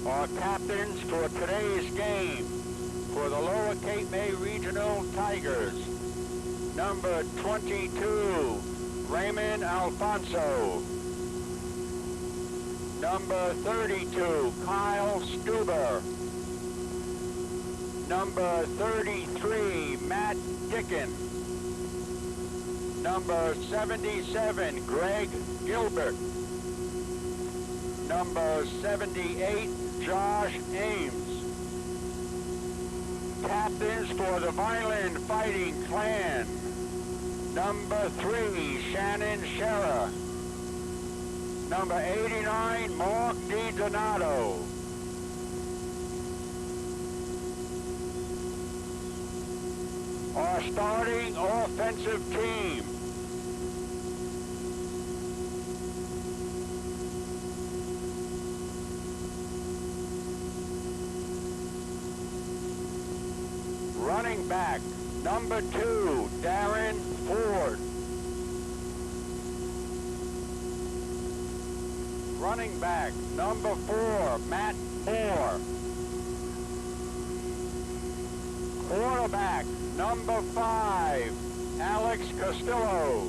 Our captains for today's game for the Lower Cape May Regional Tigers. Number 22, Raymond Alfonso. Number 32, Kyle Stuber. Number 33, Matt Dickin. Number 77, Greg Gilbert. Number 78, Josh Ames. Captains for the Vineland Fighting Clan. Number 3, Shannon Scherer. Number 89, Mark DiDonato. Our starting offensive team. Running back, number 2, Darren Ford. Running back, number 4, Matt Moore. Quarterback, number 5, Alex Castillo.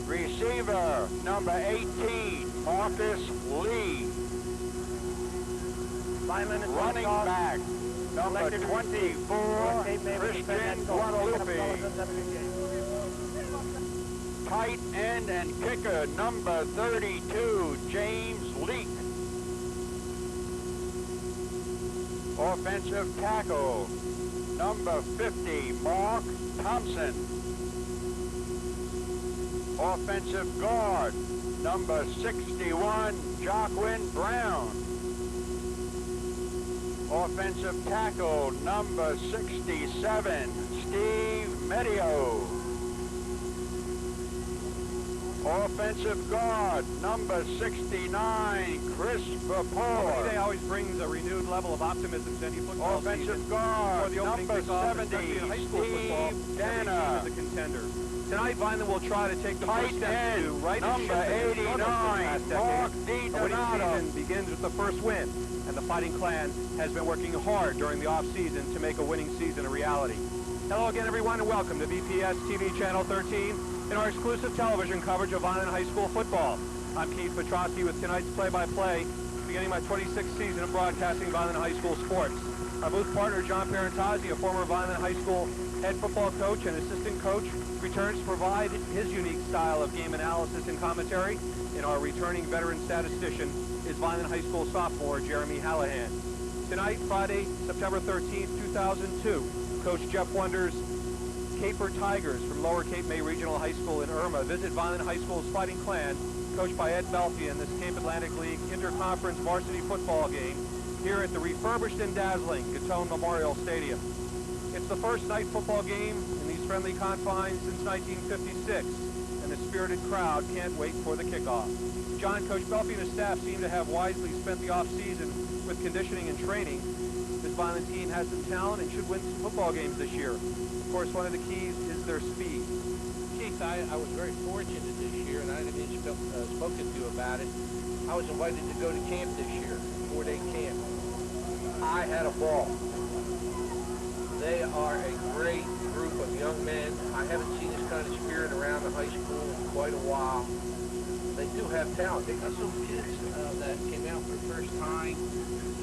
Receiver, number 18, Marcus Lee. Running back, number 24, Christian Guadalupe. Tight end and kicker, number 32, James Leak. Offensive tackle, number 50, Mark Thompson. Offensive guard, number 61, Joaquin Brown. Offensive tackle, number 67, Steve Medio. Offensive guard, number 69, Chris Vapor. Today always brings a renewed level of optimism to any football season. Offensive guard, number 70, Steve Dana. The contender. Tonight, Vineland will try to take the first step to right number 89, Mark DiDonato. Season begins with the first win, and the Fighting Clan has been working hard during the off-season to make a winning season a reality. Hello again, everyone, and welcome to VPS TV Channel 13 in our exclusive television coverage of Vineland High School football. I'm Keith Petrosky with tonight's play-by-play, beginning my 26th season of broadcasting Vineland High School sports. Our booth partner, John Parentazzi, a former Vineland High School head football coach and assistant coach, returns to provide his unique style of game analysis and commentary. And our returning veteran statistician is Vineland High School sophomore Jeremy Hallahan. Tonight, Friday, September 13th, 2002, Coach Jeff Wonder's Caper Tigers from Lower Cape May Regional High School in Irma visit Vineland High School's Fighting Clan, coached by Ed Belfi, in this Cape Atlantic League interconference varsity football game here at the refurbished and dazzling Gatone Memorial Stadium. It's the first night football game in these friendly confines since 1956, and the spirited crowd can't wait for the kickoff. John, Coach Belfi and his staff seem to have wisely spent the off-season with conditioning and training. This Vineland team has some talent and should win some football games this year. Of course, one of the keys is their speed. Keith, I was very fortunate this year, and I haven't been spoken to about it. I was invited to go to camp this year, 4-day camp. I had a ball. They are a great group of young men. I haven't seen this kind of spirit around the high school in quite a while. They do have talent. They got some kids that came out for the first time,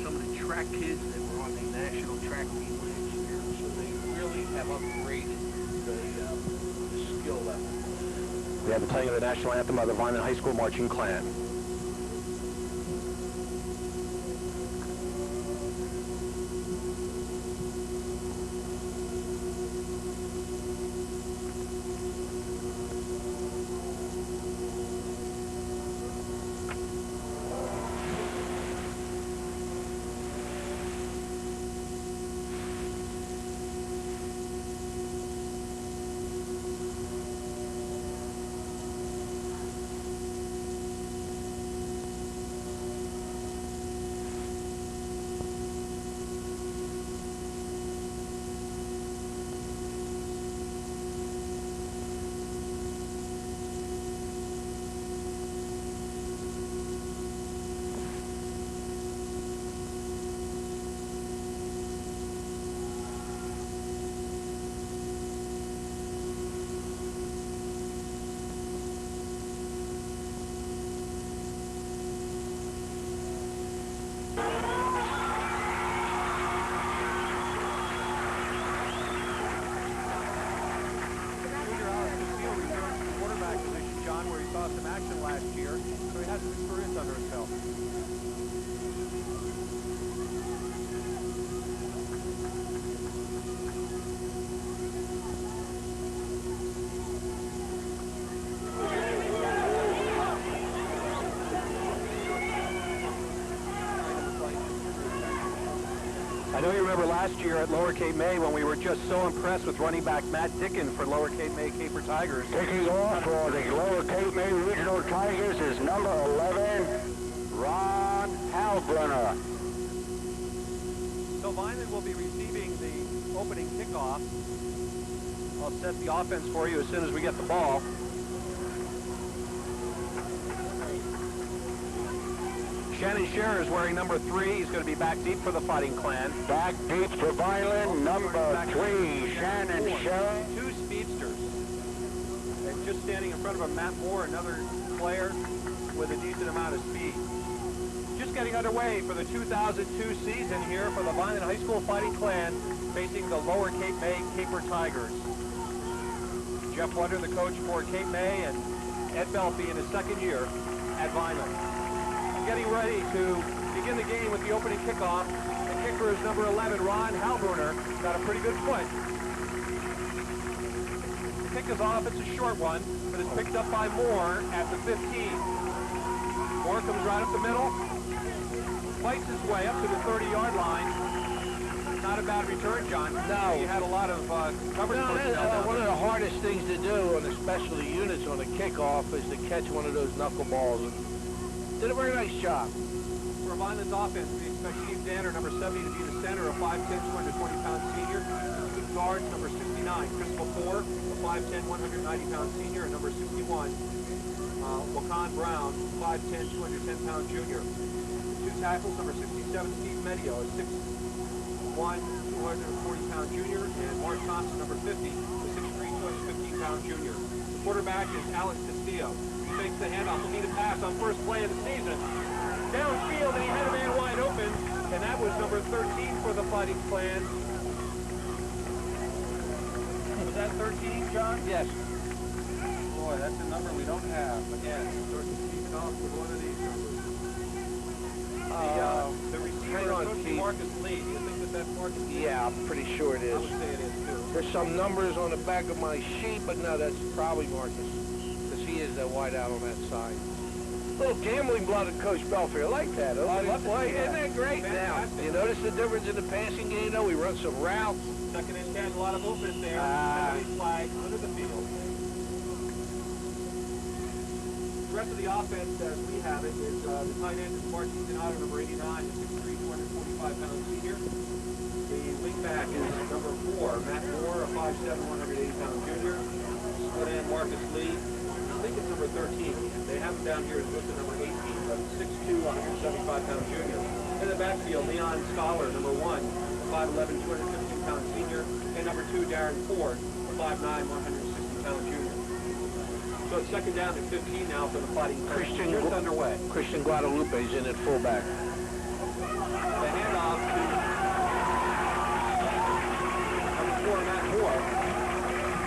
some of the track kids that were on the national track team last year. So they really have upgraded the skill level. We have the playing of the national anthem of the Vineland High School Marching Clan. competition last year, so he has some experience under his belt. I know you remember last year at Lower Cape May when we were just so impressed with running back Matt Dickin for Lower Cape May Caper Tigers. Kicking off for the Lower Cape May Regional Tigers is number 11, Ron Halbrunner. So Vineland will be receiving the opening kickoff. I'll set the offense for you as soon as we get the ball. Shannon Scherer is wearing number 3. He's going to be back deep for the Fighting Clan. Back deep for Vineland, number 3, Shannon Scherer. 2 speedsters. And just standing in front of him, Matt Moore, another player with a decent amount of speed. Just getting underway for the 2002 season here for the Vineland High School Fighting Clan facing the Lower Cape May Caper Tigers. Jeff Wonder, the coach for Cape May, and Ed Belfie in his second year at Vineland. Getting ready to begin the game with the opening kickoff. The kicker is number 11, Ron Halbrunner. Got a pretty good foot. The kick is off. It's a short one, but it's picked up by Moore at the 15. Moore comes right up the middle, fights his way up to the 30-yard line. Not a bad return, John. No. You had a lot of coverage. No, one of the hardest things to do on especially units on a kickoff is to catch one of those knuckleballs. And did a very nice job. For Vineland's offense, we expect Steve Danner, number 70, to be the center, a 5'10", 220-pound senior. Two guards, number 69, Chris McCord, a 5'10", 190-pound senior, and number 61, Wakan Brown, 5'10", 210-pound junior. Two tackles, number 67, Steve Medio, a 6'1", 240-pound junior, and Mark Thompson, number 50, a 6'3", 215-pound junior. The quarterback is Alex Castillo. Makes the handoff. Will need a pass on first play of the season. Downfield, and he had a man wide open, and that was number 13 for the Fighting Clan. Was that 13, John? Yes. Boy, that's a number we don't have. Again, sort of keeping off with one of these numbers. The receiver is supposed to be Marcus Lee. Do you think that that's Marcus Lee? Yeah, I'm pretty sure it I is. would say it is, too. There's some numbers on the back of my sheet, but no, that's probably Marcus. He is that wide out on that side. Little gambling blood of Coach Belfie. I like that. Boy, isn't that great? Fantastic. Now, you notice the difference in the passing game, though? We run some routes. Second and 10, a lot of movement there. Flag under the field. The rest of the offense, as we have it, is the tight end is Martin Donato, number 89, a 6'3", 245-pound senior. The wingback is number 4, Matt Moore, a 5'7", 180-pound junior. Split end Marcus Lee. I think it's number 13. They have him down here as listed number 18, but 6'2", 175-pound junior. In the backfield, Leon Scholar, number 1, 5'11", 215-pound senior, and number 2, Darren Ford, 5'9", 160-pound junior. So it's second down and 15 now for the Fighting Clan. Just underway. Christian Guadalupe is in at fullback. The handoff to number 4, Matt Moore.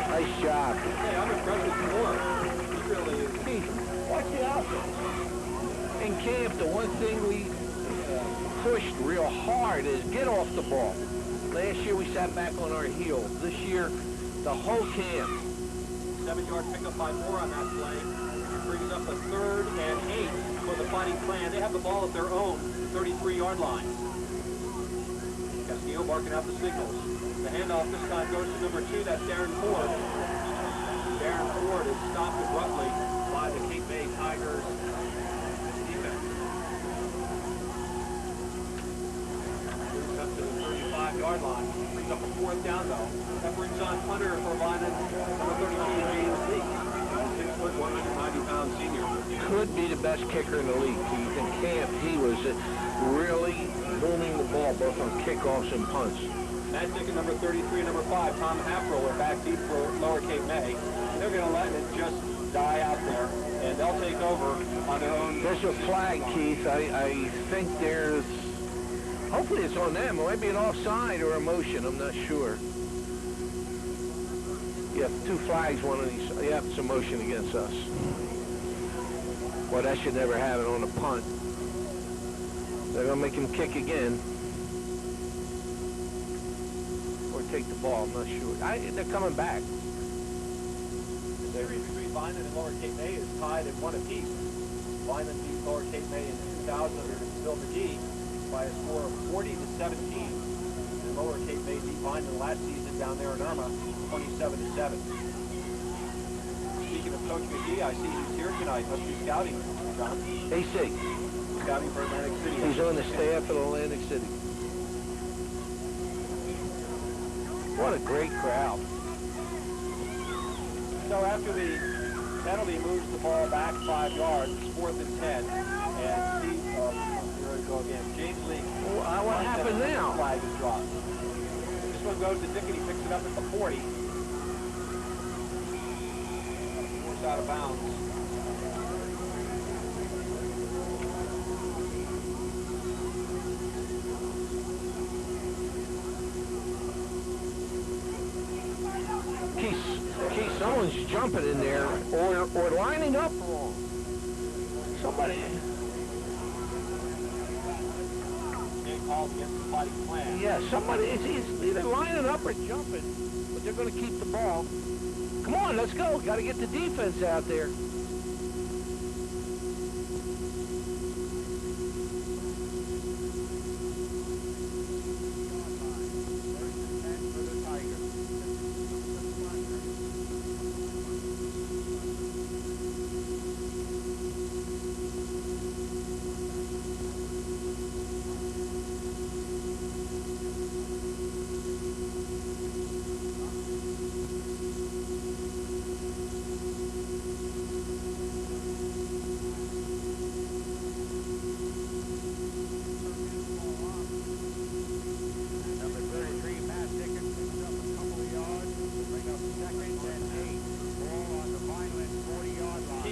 Nice job. Hey, I'm impressed with Moore. He really is. Hey, watch the offense. In camp, the one thing we pushed real hard is get off the ball. Last year we sat back on our heels. This year, the whole camp. 7-yard pickup by Moore on that play. Brings up a 3rd and 8 for the Fighting Clan. They have the ball at their own 33-yard line. Castillo barking out the signals. The handoff this time goes to number 2. That's Darren Ford. Darren Ford is stopped abruptly by the Cape May Tigers defense. Moves up to the 35-yard line. Brings up a 4th down, though. That brings on punter for Vineland, number 32, James Lee. 6', 190-pound senior. Could be the best kicker in the league, Keith. In camp, he was really booming the ball both on kickoffs and punts. Matt Dickin, number 33, and number 5, Tom Haffrow are back deep for Lower Cape May. They're going to let it just die out there, and they'll take over on their own. There's a flag, Keith. I think there's... Hopefully it's on them. It might be an offside or a motion. I'm not sure. You have 2 flags, one on each side. Yeah, it's a motion against us. Well, that should never happen on a punt. They're going to make him kick again. Or take the ball, I'm not sure. They're coming back. The series between Vineland and Lower Cape May is tied at 1 apiece. Vineland beat Lower Cape May in 2000 under Bill McGee by a score of 40-17. And Lower Cape May beat Vineland last season down there in Irma, 27-7. Speaking of Coach McGee, I see he's here tonight. Must be scouting, John. AC. Scouting for Atlantic City. He's on the staff at Atlantic City. What a great crowd. So after the penalty moves the ball back 5 yards, it's 4th and 10. And Steve, here we go again. James Lee. What happened now? Flag is dropped. This one goes to Dickey, picks it up at the 40. Forced out of bounds. Someone's jumping in there or lining up wrong. Somebody. Getting called against the fighting plan. Yeah, somebody is either lining up or jumping, but they're going to keep the ball. Come on, let's go. Got to get the defense out there.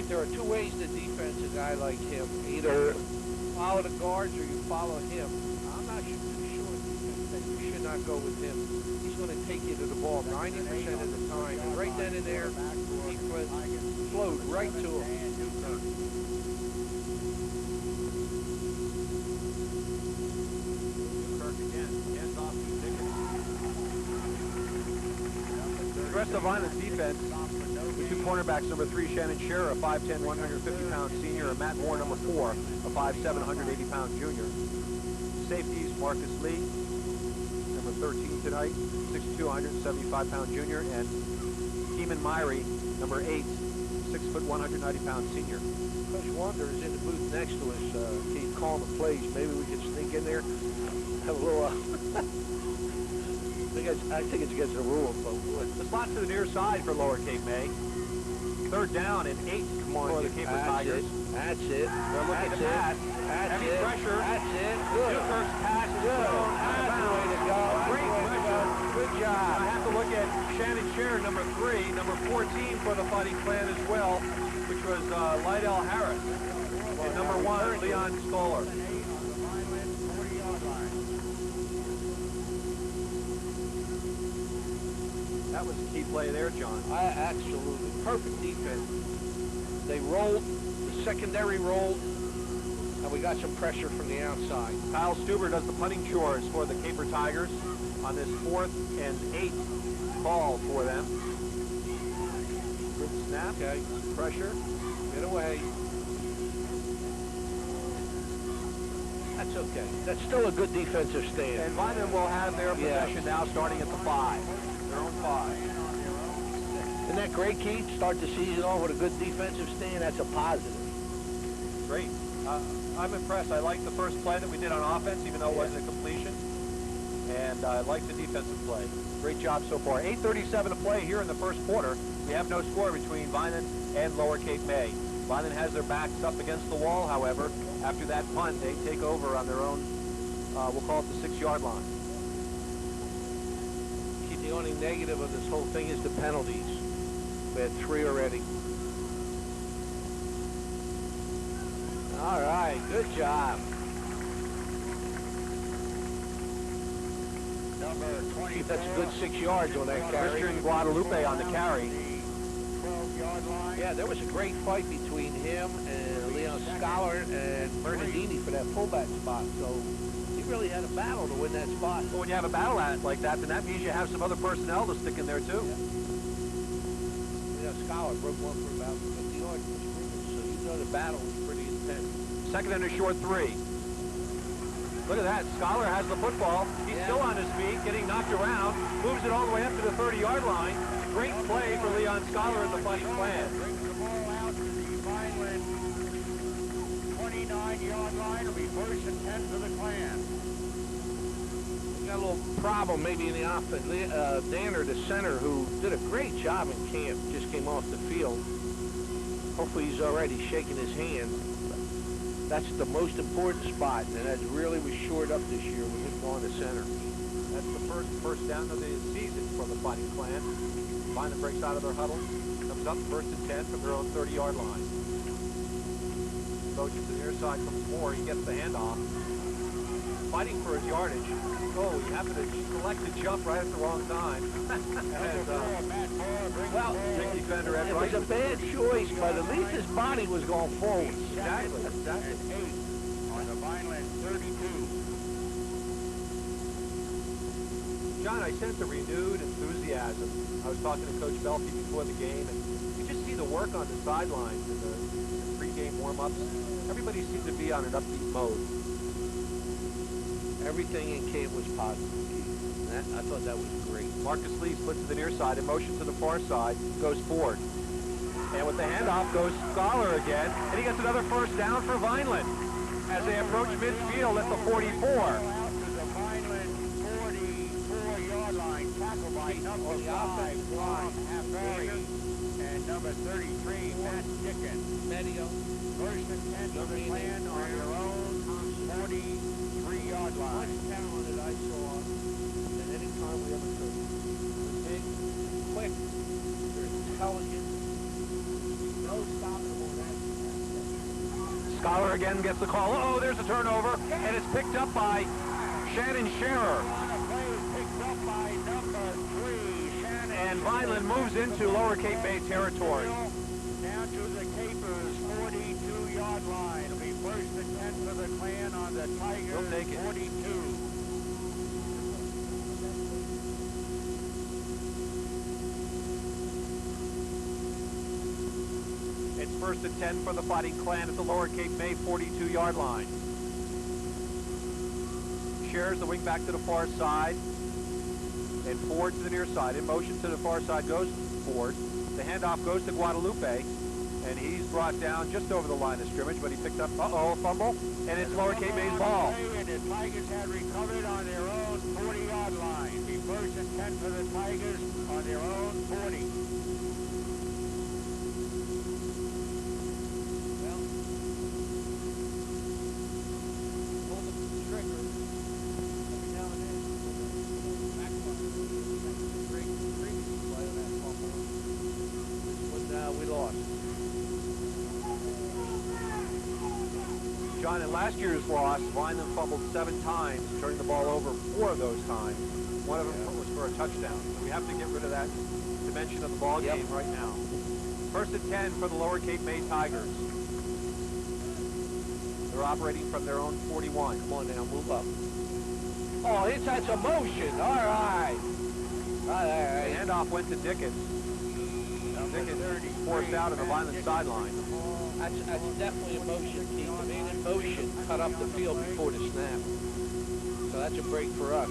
There are two ways to defense a guy like him. Either follow the guards or you follow him. I'm not too sure that you should not go with him. He's going to take you to the ball 90% of the time. And right then and there, he flowed right to him. The rest of Vineland's defense, the two cornerbacks, number 3, Shannon Scherer, a 5'10", 150-pound senior, and Matt Moore, number 4, a 5'7", 180-pound junior. Safeties, Marcus Lee, number 13 tonight, 6'2", 175-pound junior, and Keeman Myrie, number 8, 6', 190-pound senior. Coach Wander is in the booth next to us. He's calling the plays. Maybe we could sneak in there, have a little... I think it's against the rules, but the slot to the near side for Lower Cape May. 3rd down and 8. Come on, the Cape Tigers. That's it. They're looking to pass. Heavy pressure. That's it. Good. Newkirk's pass is thrown. That's the way to go. Great pressure. Good job. I have to look at Shannon Scherer, number 3, number 14 for the Fighting Clan as well, which was Lydell Harris. And number 1, Leon Scholar. That was a key play there, John. Absolutely. Perfect defense. They rolled, the secondary rolled, and we got some pressure from the outside. Kyle Stuber does the punting chores for the Caper Tigers on this 4th and 8 ball for them. Good snap. Okay. Pressure. Get away. That's okay. That's still a good defensive stand. And Vineland will have their possession now starting at the 5. Their own 5. Isn't that great, Keith? Start the season off with a good defensive stand. That's a positive. Great. I'm impressed. I like the first play that we did on offense, even though it wasn't a completion. And I like the defensive play. Great job so far. 8:37 to play here in the first quarter. We have no score between Vineland and Lower Cape May. Vineland has their backs up against the wall, however. After that punt, they take over on their own, we'll call it the 6-yard line. The only negative of this whole thing is the penalties. We had 3 already. All right, good job. Number 20. That's a good 6 yards on that carry. Christian Guadalupe on the carry. 40-yard line. Yeah, there was a great fight between him and Leon Scholar and Bernardini for that fullback spot. So he really had a battle to win that spot. Well, when you have a battle like that, then that means you have some other personnel to stick in there too. Yeah. Leon Scholar broke one for about 50 yards in the scrimmage, so you know the battle was pretty intense. Second and a short 3. Look at that. Scholar has the football. He's still on his feet, getting knocked around. Moves it all the way up to the 30-yard line. Great play for Leon Scholar and the Fighting Clan. Brings the ball out to the Vineland 29-yard line. It'll be 1st and 10 for the Clan. We got a little problem maybe in the offense. Danner, the center, who did a great job in camp, just came off the field. Hopefully he's already shaking his hand. That's the most important spot, and that really was shored up this year with him going to center. That's the first down of the season for the Fighting Clan. Vineland breaks out of their huddle. Comes up 1st and 10 from their own 30-yard line. Motion to the near side comes Moore. He gets the handoff. Fighting for his yardage. Oh, he happened to select to jump right at the wrong time. Well, big defender at it right. was a bad choice, but at least his body was going forward. Exactly. And 8 on the Vineland 32. John, I sense a renewed enthusiasm. I was talking to Coach Belfi before the game, and you just see the work on the sidelines and the pregame warm-ups. Everybody seemed to be on an upbeat mode. Everything in camp was positive. I thought that was great. Marcus Lee splits to the near side, in motion to the far side, goes forward. And with the handoff goes Scholar again, and he gets another first down for Vineland as they approach midfield at the 44. Out to the Vineland 44-yard line, tackled by number 5, Tom Haffari, and number 33, Matt Dickens. Medio. 1st and 10 for the Clan on their own 43-yard line. Much talented I saw than any time we ever could. They're big, quick, they're intelligent. No stopping them on that. Scholar again gets the call. Oh, there's a turnover, and it's picked up by Shannon Scherer. Picked up by number 3, Shannon. And Vineland moves into Lower Cape Bay territory. Down to the Capers 42-yard line. It'll be 1st and 10 for the Clan on the Tigers They'll take it. 42. It's 1st and 10 for the Fighting Clan at the Lower Cape May 42-yard line. Shares the wing back to the far side. And Ford to the near side. In motion to the far side goes Ford. The handoff goes to Guadalupe. And he's brought down just over the line of scrimmage, but he picked up, a fumble. And it's Lower Cape May's ball. And the Tigers had recovered on their own 40-yard line. Be 1st and 10 for the Tigers on their own 40. John, in last year's loss, Vineland fumbled 7 times, turning the ball over 4 of those times. One of them was for a touchdown. So we have to get rid of that dimension of the ball game right now. 1st and 10 for the Lower Cape May Tigers. They're operating from their own 41. Come on now, move up. Oh, it's had some motion. All right. All right. The handoff went to Dickens. Dickens forced out on the Vineland sideline. That's definitely a motion, Keith. The man in motion cut up the field before the snap. So that's a break for us.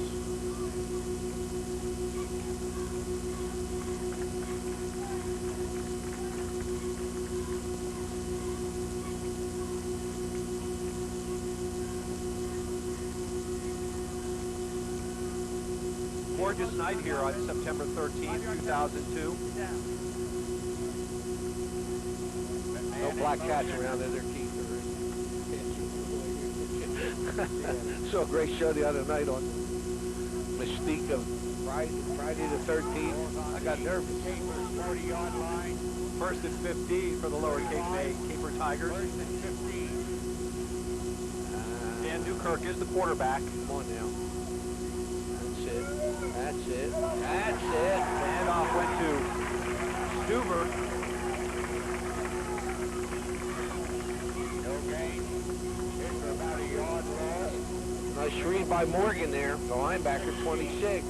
Gorgeous night here on September 13th, 2002. No black cats around in there, Keith. Saw a great show the other night on Mystique of Friday the 13th. I got nervous. 40-yard line. 1st and 15 for the Lower Cape May Caper Tigers. 1st and 15. Dan Newkirk is the quarterback. Come on now. That's it. That's it. That's it. Handoff went to Stuber. Nice read by Morgan there, the linebacker, 26.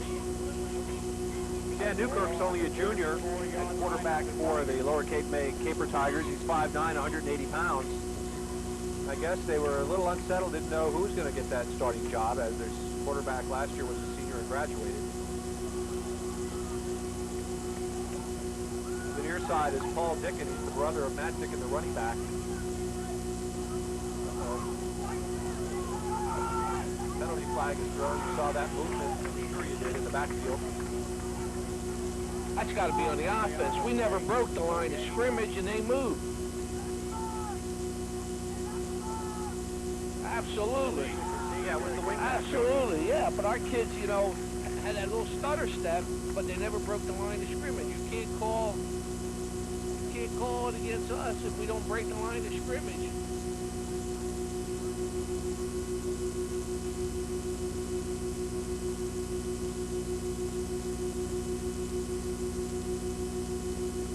Dan Newkirk's only a junior at quarterback for the Lower Cape May Caper Tigers. He's 5'9", 180 pounds. I guess they were a little unsettled, didn't know who was going to get that starting job, as their quarterback last year was a senior and graduated. The near side is Paul Dickon. He's the brother of Matt Dickon, the running back. Penalty flag is thrown. You saw that movement, I'm sure you did, in the backfield. That's got to be on the offense. We never broke the line of scrimmage, and they moved. Absolutely. Yeah, with the wing. Absolutely, yeah. But our kids, you know, had that little stutter step, but they never broke the line of scrimmage. You can't call it against us if we don't break the line of scrimmage.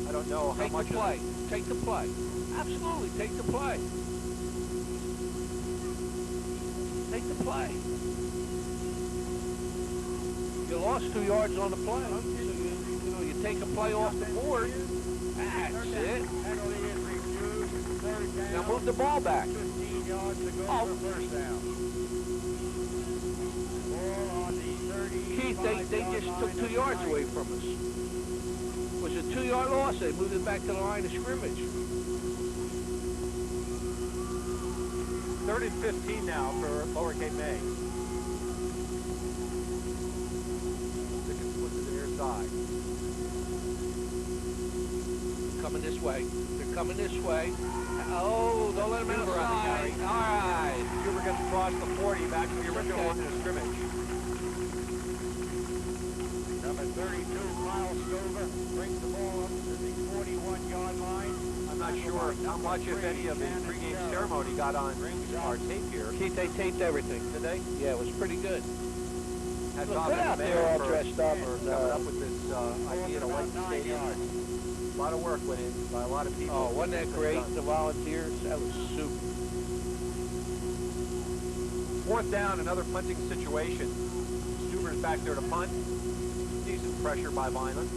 I don't know how much. Take the play. Take the play. Absolutely, take the play. Take the play. You lost 2 yards on the play. So you take a play off the board. That's it. Now move the ball back. 15 yards to go for first down. Ball on the 30. Keith, they just took 2 yards away from us. It was a 2-yard loss. They moved it back to the line of scrimmage. 3rd and 15 now for Lower Cape May. Dickens split to the near side. Coming this way. They're coming this way. Oh, don't let them outside. All right. Huber gets across the 40 back to the original line of scrimmage. Number 32, Kyle Stover, brings the ball up to the 41-yard line. I'm not sure how much, if any, of the pregame ceremony got on our tape here. Keith, they taped everything. Did they? Yeah, it was pretty good. Had Look, Bob good out there all for dressed up. coming up with this idea to light the stadium. A lot of work went in by a lot of people. Oh, wasn't that great, the volunteers? That was super. 4th down, another punting situation. Stuber's back there to punt. Decent pressure by Vineland.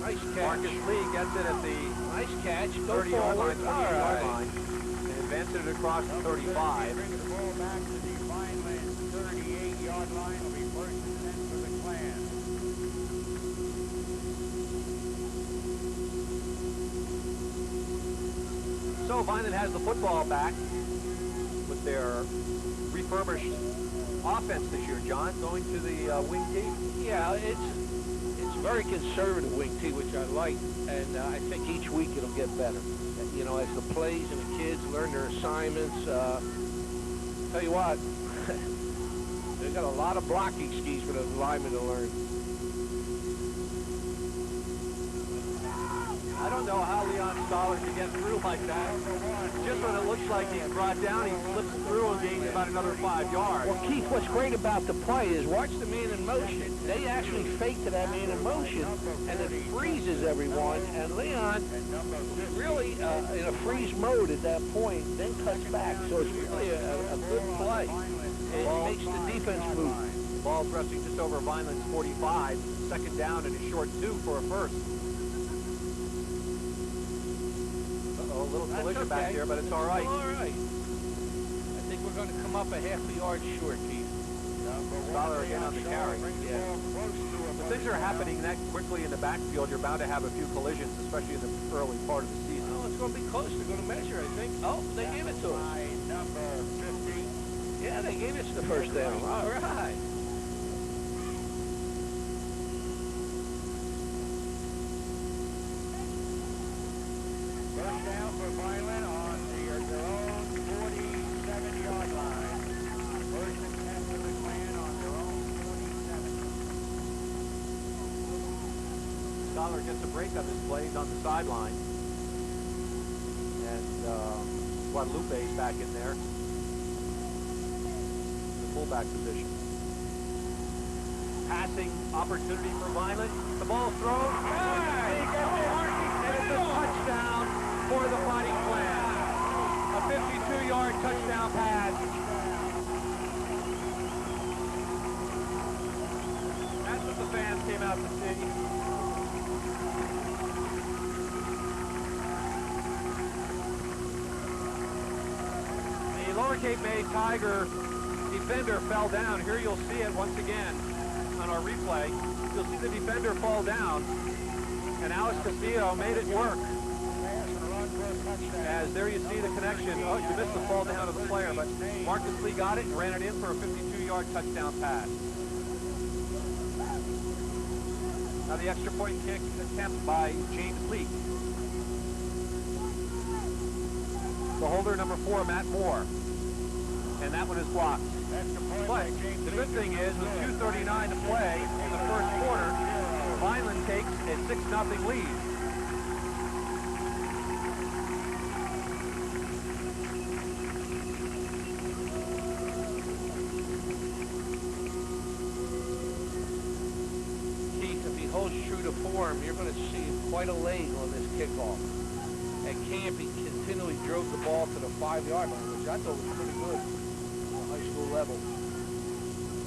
Nice catch. Marcus Lee gets it at the Nice catch. Go 30-yard line, forward. All 28-yard right. line, and advances it across the 35. Brings the ball back to the Vineland 38-yard line. Will be 1st and 10 for the Clan. So Vineland has the football back with their refurbished offense this year, John, going to the wing tee. Yeah, it's very conservative wing tee, which I like, and I think each week it'll get better. And, you know, as the plays and the kids learn their assignments, tell you what, they've got a lot of blocking skis for the linemen to learn. I don't know how Leon Stoller can get through like that. Just when it looks like he's brought down, he slips through and gains about another 5 yards. Well, Keith, what's great about the play is watch the man in motion. They actually fake to that man in motion, and it freezes everyone. And Leon really in a freeze mode at that point, then cuts back. So it's really a good play. It makes the defense move. The ball's resting just over Vineland's 45. 2nd down and a short 2 for a first. A little collision back there, but it's all right. All right. I think we're going to come up a half a yard short, Keith. Stoller again on the carry. Yeah. But things are happening that quickly in the backfield. You're bound to have a few collisions, especially in the early part of the season. Oh, it's going to be close. They're going to measure, I think. Oh, they gave it to us. Number 50. Yeah, they gave us the first down. All right. First down for Vineland on their own 47-yard line. 1st and 10 for the Clan on their own 47. Stoller gets a break on this play. He's on the sideline. And Guadalupe is back in there. The fullback position. Passing opportunity for Vineland. The ball thrown. And it's a touchdown for the Fighting Clan. A 52-yard touchdown pass. Lower Cape May Tiger defender fell down. Here you'll see it once again on our replay. You'll see the defender fall down, and Alex Castillo made it work. As there you see the connection. Oh, you missed the fall down of the player, but Marcus Lee got it and ran it in for a 52-yard touchdown pass. Now the extra point kick attempt by James Lee. The holder, number 4, Matt Moore. And that one is blocked. But the good thing is, with 2:39 to play in the first quarter, Vineland takes a 6-0 lead. Keith, if he holds true to form, you're going to see quite a leg on this kickoff. At camp, he continually drove the ball to the 5-yard line, which I thought was pretty good on the high school level.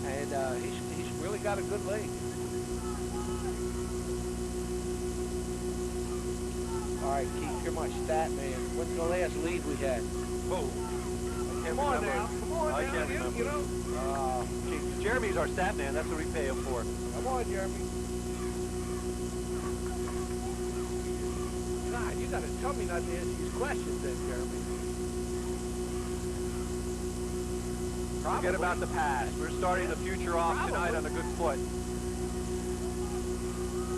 And he's really got a good leg. All right, Keith, you're my stat man. What's the last lead we had? Whoa. Come on now. Come on I now. can't remember. You know? Gee, Jeremy's our stat man. That's what we pay him for. Come on, Jeremy. God, you got to tell me not to answer these questions then, Jeremy. Forget about the past. We're starting the future off tonight on a good foot.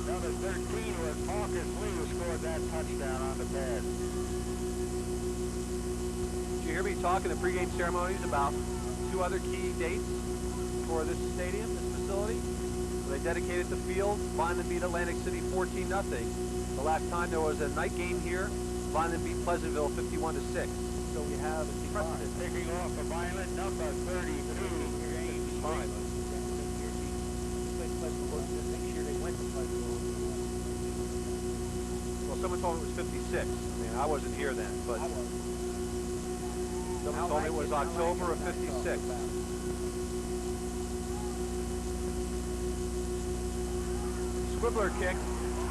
Number 13 was Marcus Lee who scored that touchdown on the pass. Did you hear me talk in the pregame ceremonies about 2 other key dates for this stadium, this facility? They dedicated the field. Vineland beat Atlantic City 14-0. The last time there was a night game here, Vineland beat Pleasantville 51-6. So we have a precedent. Taking off for Vineland, number 32, James Lee. Next year they went to Pleasantville. Well, someone told me it was 56. I mean, I wasn't here then, but someone told me it was October of 56. Squibbler kick,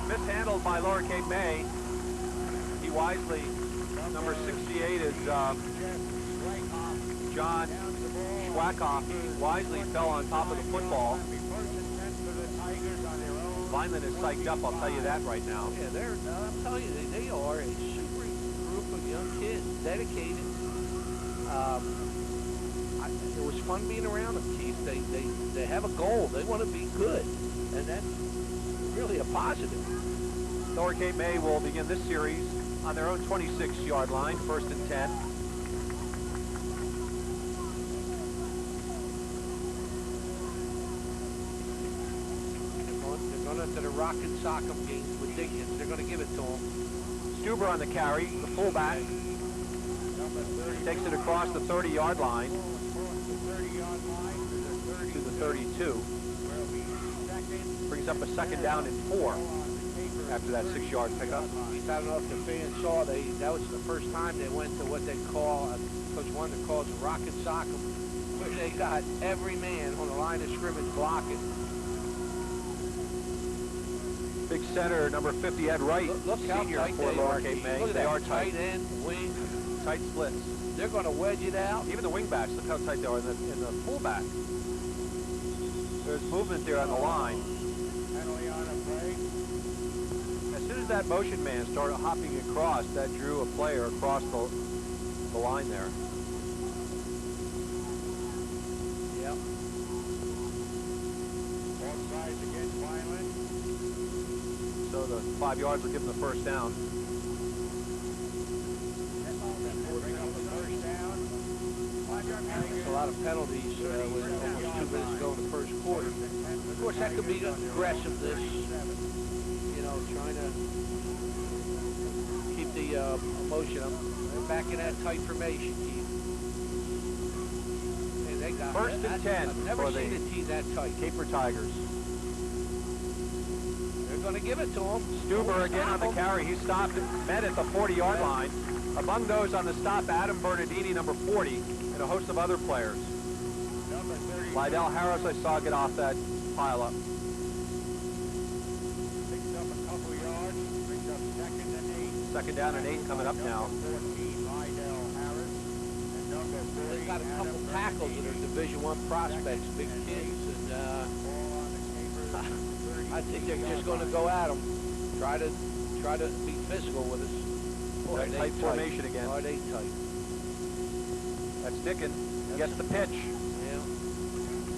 mishandled by Lower Cape May. He wisely, number 68 is John Schwackoff. He wisely fell on top of the football. Vineland is psyched up, I'll tell you that right now. Yeah, I'm telling you, they are a super group of young kids, dedicated. It was fun being around them, Keith. They have a goal. They want to be good, and that's really a positive. Lower Cape May will begin this series on their own 26-yard line, 1st and 10. They're going to the Rock and Sock'em games with Dickens. They're going to give it to them. Stuber on the carry, the fullback. Takes it across the 30-yard line to the 32. Brings up a 2nd down and 4 after that 6-yard pickup. I don't know if the fans saw, that was the first time they went to what they call, Coach Wonder calls a Rock and Sock'em, where they got every man on the line of scrimmage blocking. Big center, number 50, Ed Wright, Look how senior tight for they Lower are. Cape May. Look at They that are tight. Tight end, wing. Tight splits. They're going to wedge it out. Even the wingbacks, look how tight they are in the fullback. There's movement there on the line. As soon as that motion man started hopping across, that drew a player across the line there. Yep. Both sides against Vineland. So the 5 yards will give them the 1st down. Bring up the 1st down. A lot of penalties with almost 2 minutes to go in the first quarter. Of course, that could be aggressiveness, you know, trying to keep the emotion up. They're back in that tight formation, Keith. And they got 1st and 10 I've never for seen the a team that tight. Caper Tigers. They're going to give it to them. Stuber again on the carry. He stopped, met at the 40-yard line. Among those on the stop, Adam Bernardini, number 40, and a host of other players. Lydell Harris, I saw get off that pile-up. Picks up a couple yards. Brings up 2nd and 8. 2nd down and 8 coming up now. 14, Lydell Harris. And number They've got a couple tackles that are Division I prospects, big kids, and I think they're just going to go at them, try to be physical with us. Boy, tight formation again. Are they tight? That's Dickin. Gets the pitch. Yeah.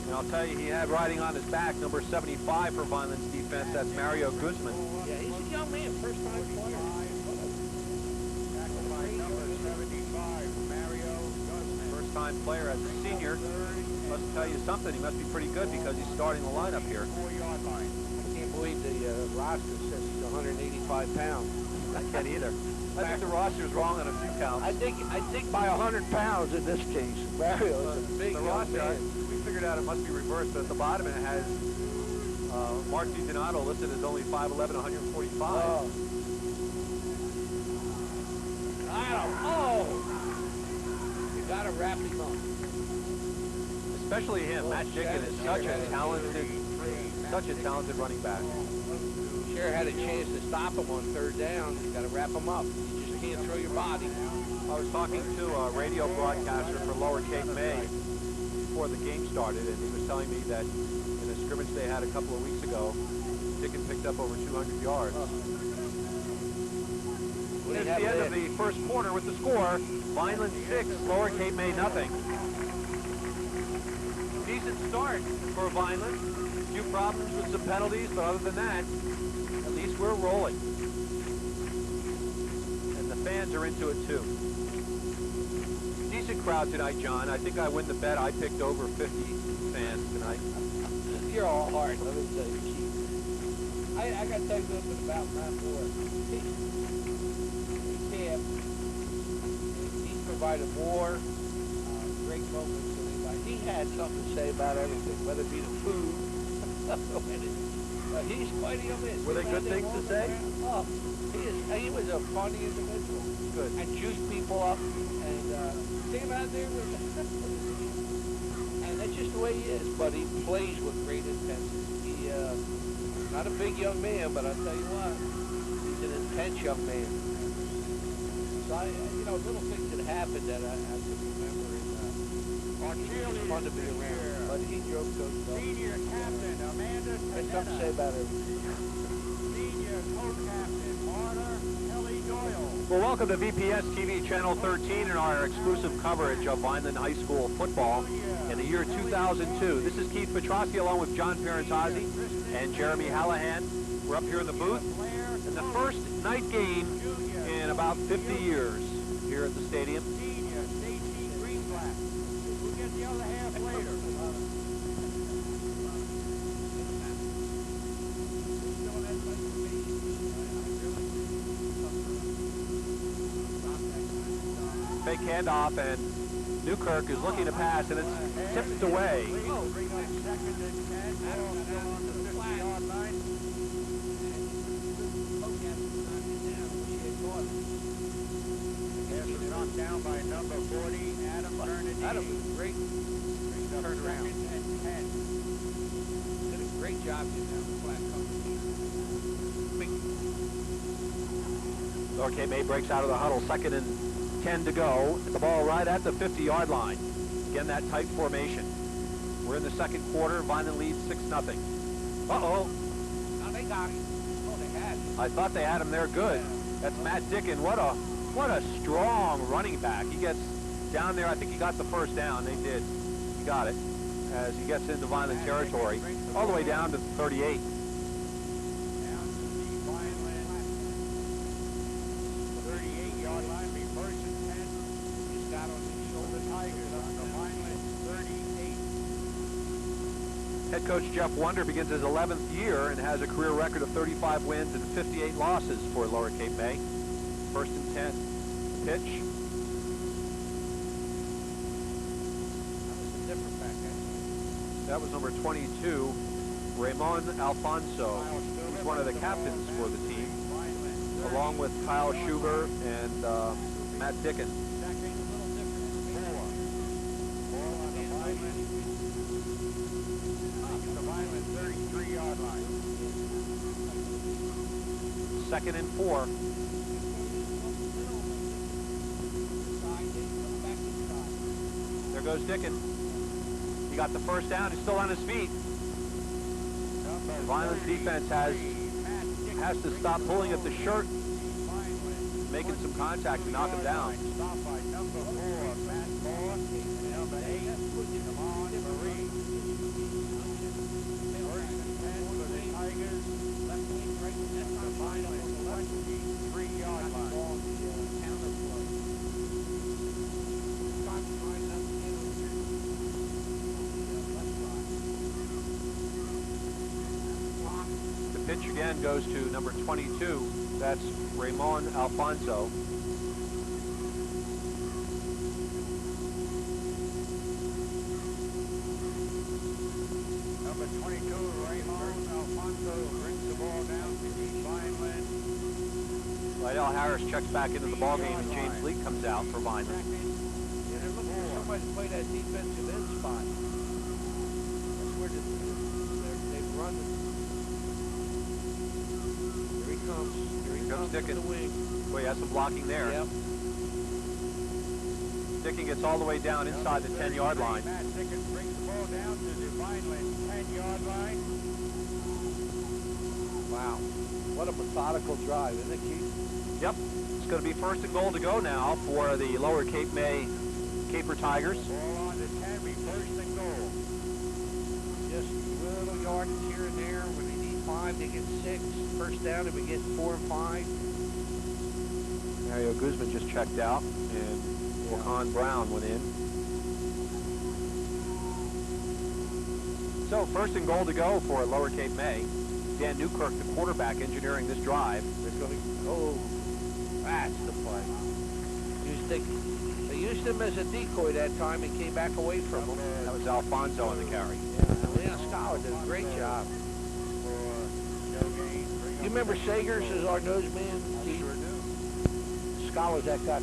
And I'll tell you, he had riding on his back number 75 for Vineland's defense. That's Mario Guzman. Yeah, he's a young man, first-time player. Tackled by number 75, Mario Guzman. First-time player as a senior. Must tell you something. He must be pretty good because he's starting the lineup here. 4-yard line. I can't believe the roster says he's 185 pounds. I can't either. I think the roster's wrong on a few counts. I think by 100 pounds in this case. Mario is a big the young roster, man. we figured out it must be reversed, but at the bottom it has Mark DiDonato listed as only 5'11", 145. Oh. You gotta wrap him up. Especially him. Matt Dickin is such a talented running back. Sure had a chance to stop him on third down. You gotta wrap him up. You just can't throw your body. I was talking to a radio broadcaster for Lower Cape May before the game started, and he was telling me that in a scrimmage they had a couple of weeks ago, Dickin picked up over 200 yards. It's the end of the first quarter with the score, Vineland 6, Lower Cape May nothing. Decent start for Vineland. A few problems with some penalties, but other than that, at least we're rolling. And the fans are into it too. Decent crowd tonight, John. I think I win the bet. I picked over 50 fans tonight. You're all hard, let me tell you. I got to tell you a little bit about my boy. He's provided more great moments than anybody. He had something to say about everything, whether it be the food. He's quite a young man. Were they good things to say? Oh, he was a funny individual. Good. And juiced people up. And came out there with and that's just the way he is. But he plays with great intensity. Not a big young man, but I'll tell you what, he's an intense young man. So little things that happened that I can remember. It was fun to be around. But he drove Coach Senior captain Amanda There's something to say about him. Senior co-captain Marta Kelly Doyle. Well, welcome to VPS TV Channel 13 and our exclusive coverage of Vineland High School football in the year 2002. This is Keith Petrosky along with John Parentazzi and Jeremy Hallahan. We're up here in the booth in the first night game in about 50 years here at the stadium. Senior Stacy Greenblatt. We'll get the other half later. Fake handoff, and Newkirk is looking to pass, and it's tipped away. Knocked down by number 40, Adam Bernadine. Adam was great. Turned around. And 10. Did a great job getting down the flat cover. Lower Cape May breaks out of the huddle, 2nd and 10 to go. The ball right at the 50-yard line. Again, that tight formation. We're in the second quarter. Vineland leads 6-0. Uh-oh. Now they got him. Oh, they had him. I thought they had him there good. That's Matt Dickin. What a strong running back. He gets down there. I think he got the first down. They did. He got it as he gets into Vineland territory, all the way down to 38. Down to the Vineland 38-yard line. Be first and 10. He's got on the shoulder Tigers on the Vineland 38. Head coach Jeff Wonder begins his 11th year and has a career record of 35 wins and 58 losses for Lower Cape May. First and 10. Pitch. That was number 22, Ramon Alfonso. He's one of the captains for the team, along with Kyle Schubert and Matt Dickin. Second, a little different. 4. Ball on the Vineland 33-yard line. 2nd and 4. There goes Dickin. He got the first down. He's still on his feet. Vineland's defense has to stop pulling at the shirt, making some contact to knock him down. Stopped by number 4, Matt Moore, and number 8, Lamont Marie. First and 10 for the Tigers. The Vineland 23-yard line. The pitch again goes to number 22. That's Ramon Alfonso. Number 22, Ramon Alfonso brings the ball down to the Vineland. Lydell Harris checks back into the ballgame, and James Leake comes out for Vineland. Yeah, they're looking for somebody to play that defensive end spot. That's where they've run it. Here he comes. Here he comes Dickin. to the wing. Well, he has some blocking there. Yep. Dickin gets all the way down inside the 10-yard line. Matt Dickin brings the ball down to the Vineland 10-yard line. Wow. What a methodical drive, isn't it, Keith? Yep. It's going to be first and goal to go now for the Lower Cape May Caper Tigers. Ball on the 10, be first and goal. Just little yardage here and there. When they need 5, they get 6. First down, they get 4 and 5. Mario Guzman just checked out, and Wahan Brown went in. So first and goal to go for Lower Cape May. Dan Newkirk, the quarterback, engineering this drive. They're going to go. That's the play. They used him as a decoy that time and came back away from him. That was Alfonso on the carry. Yeah, Leon Scholar did a great job. You remember Sagers as our nose man? I sure do. Scholars that got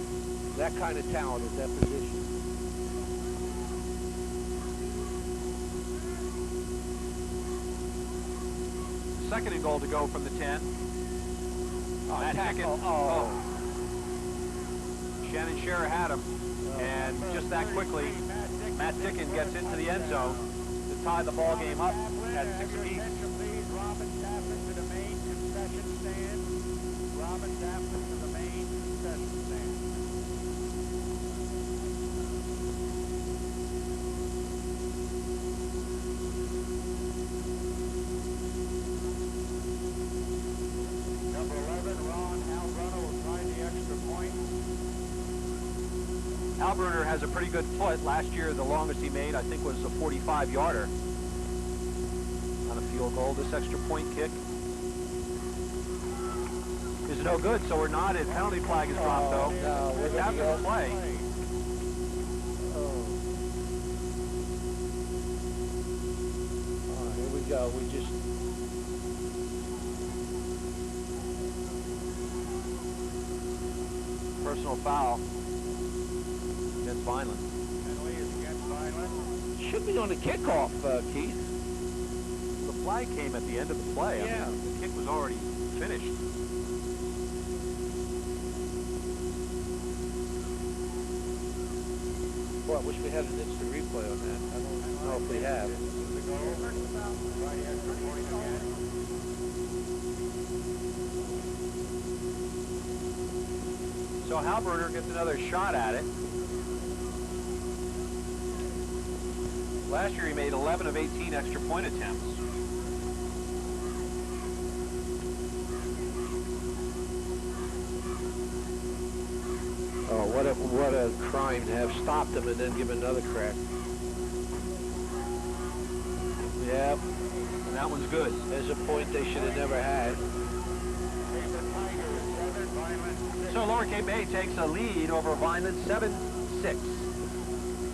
that kind of talent at that position. Second and goal to go from the 10. Matt Dickin. Oh. Shannon Scherer had him. And just that quickly, Matt Dickin gets into the end zone to tie the ball game up at 6 apiece. Robin Taplin to the main concession stand. Robin Taplin to the main concession stand. Number 11, Ron Albrunner will try the extra point. Albrunner has a pretty good foot. Last year, the longest he made, I think, was a 45-yarder on a field goal. This extra point kick is no good, so we're knotted. Penalty flag is dropped, though. No, we're It's gonna after go. the play. Here we go. We just... Personal foul against Vineland. Penalty is against Vineland. Should be on the kickoff, Keith. The flag came at the end of the play. Yeah. I mean, the kick was already finished. Boy, I wish we had an instant replay on that. I don't know if we have. Right extra point again. So Halberner gets another shot at it. Last year he made 11 of 18 extra point attempts. Oh, what a crime to have stopped him and then give another crack. Yep. And that one's good. There's a point they should have never had. So Lower Cape May takes a lead over Vineland 7-6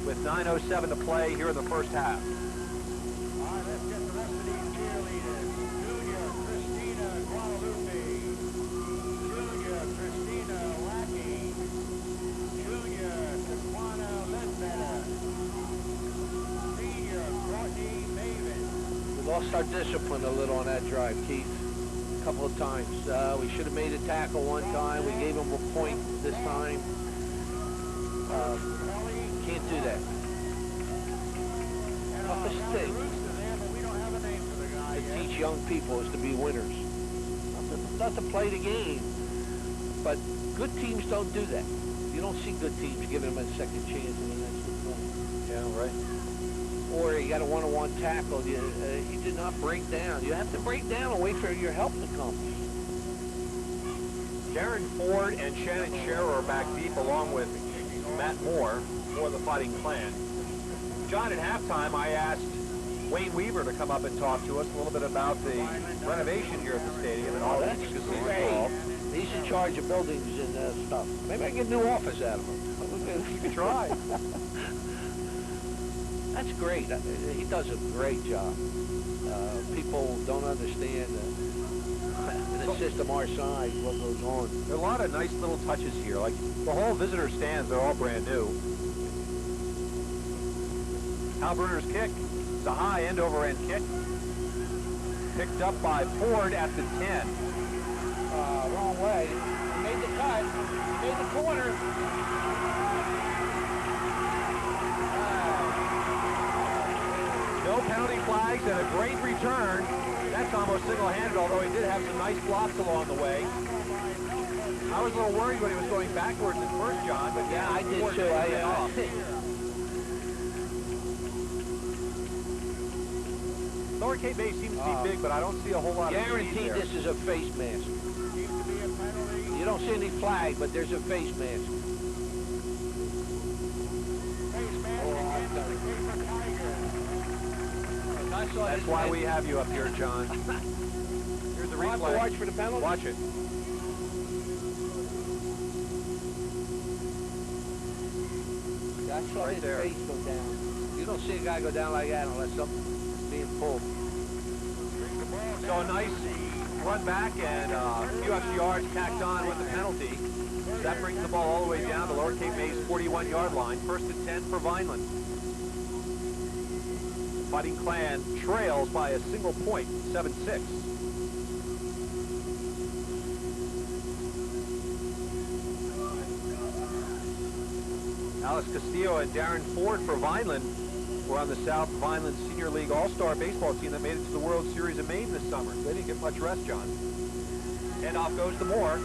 with 9:07 to play here in the first half. All right, let's get the rest of these cheerleaders. Junior Christina Guadalupe. Junior Christina Lackey. Junior Taquana Ledbetter. Senior Courtney Maven. We lost our discipline a little on that drive, Keith. A couple of times. We should have made a tackle one time. We gave them a point this time. Can't do that. toughest thing We don't have a name for the guy to yet. teach young people is to be winners. Not to play the game, but good teams don't do that. You don't see good teams giving them a second chance in the next play. Yeah, right. Or you got a one-on-one tackle. He did not break down. You have to break down and wait for your help to come. Darren Ford and Shannon Scherer are back deep along with Matt Moore for the Fighting Clan. John, at halftime, I asked Wayne Weaver to come up and talk to us a little bit about the renovation here at the stadium and all that's the casinos great. involved. He's in charge of buildings and stuff. Maybe I can get a new office out of him. You can try. That's great. He does a great job. People don't understand in a system our size what goes on. There are a lot of nice little touches here. Like the whole visitor stands, they're all brand new. Hal Bruner's kick. It's a high end-over-end kick. Picked up by Ford at the 10. Wrong way. He made the cut. He made the corner. No penalty flags and a great return. That's almost single-handed, although he did have some nice blocks along the way. I was a little worried when he was going backwards at first, John, but Yeah, I did Ford too. picked it off. Lower Cape May seems to be big, but I don't see a whole lot of speed Guaranteed there. this is a face mask. Seems to be a penalty. You don't see any flag, but there's a face mask. Face mask against the Caper Tigers. I saw That's this why man- we have you up here, John. Here's the I'll have to replay. watch for the penalty. Watch it. I saw Right his there. face go down. You don't see a guy go down like that unless something's being pulled. So a nice run back and a few extra yards tacked on with the penalty. That brings the ball all the way down to Lower Cape May's 41-yard line. First and 10 for Vineland. Fighting Clan trails by a single point, 7-6. Alice Castillo and Darren Ford for Vineland were on the South Vineland Senior League All-Star baseball team that made it to the World Series of Maine this summer. They didn't get much rest, John. And off goes the Moore.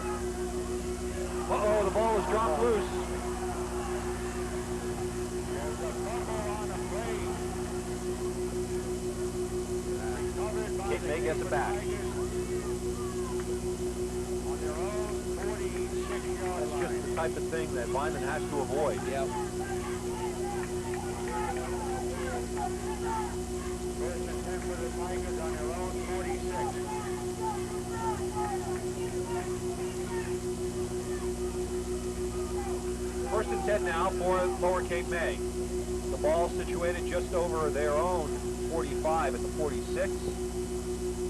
Uh-oh, the ball is dropped loose. Cape May gets it back. That's just the type of thing that Vineland has to avoid. Yep. First and 10 for the Tigers on their own 46. First and 10 now for Lower Cape May. The ball situated just over their own 45 at the 46.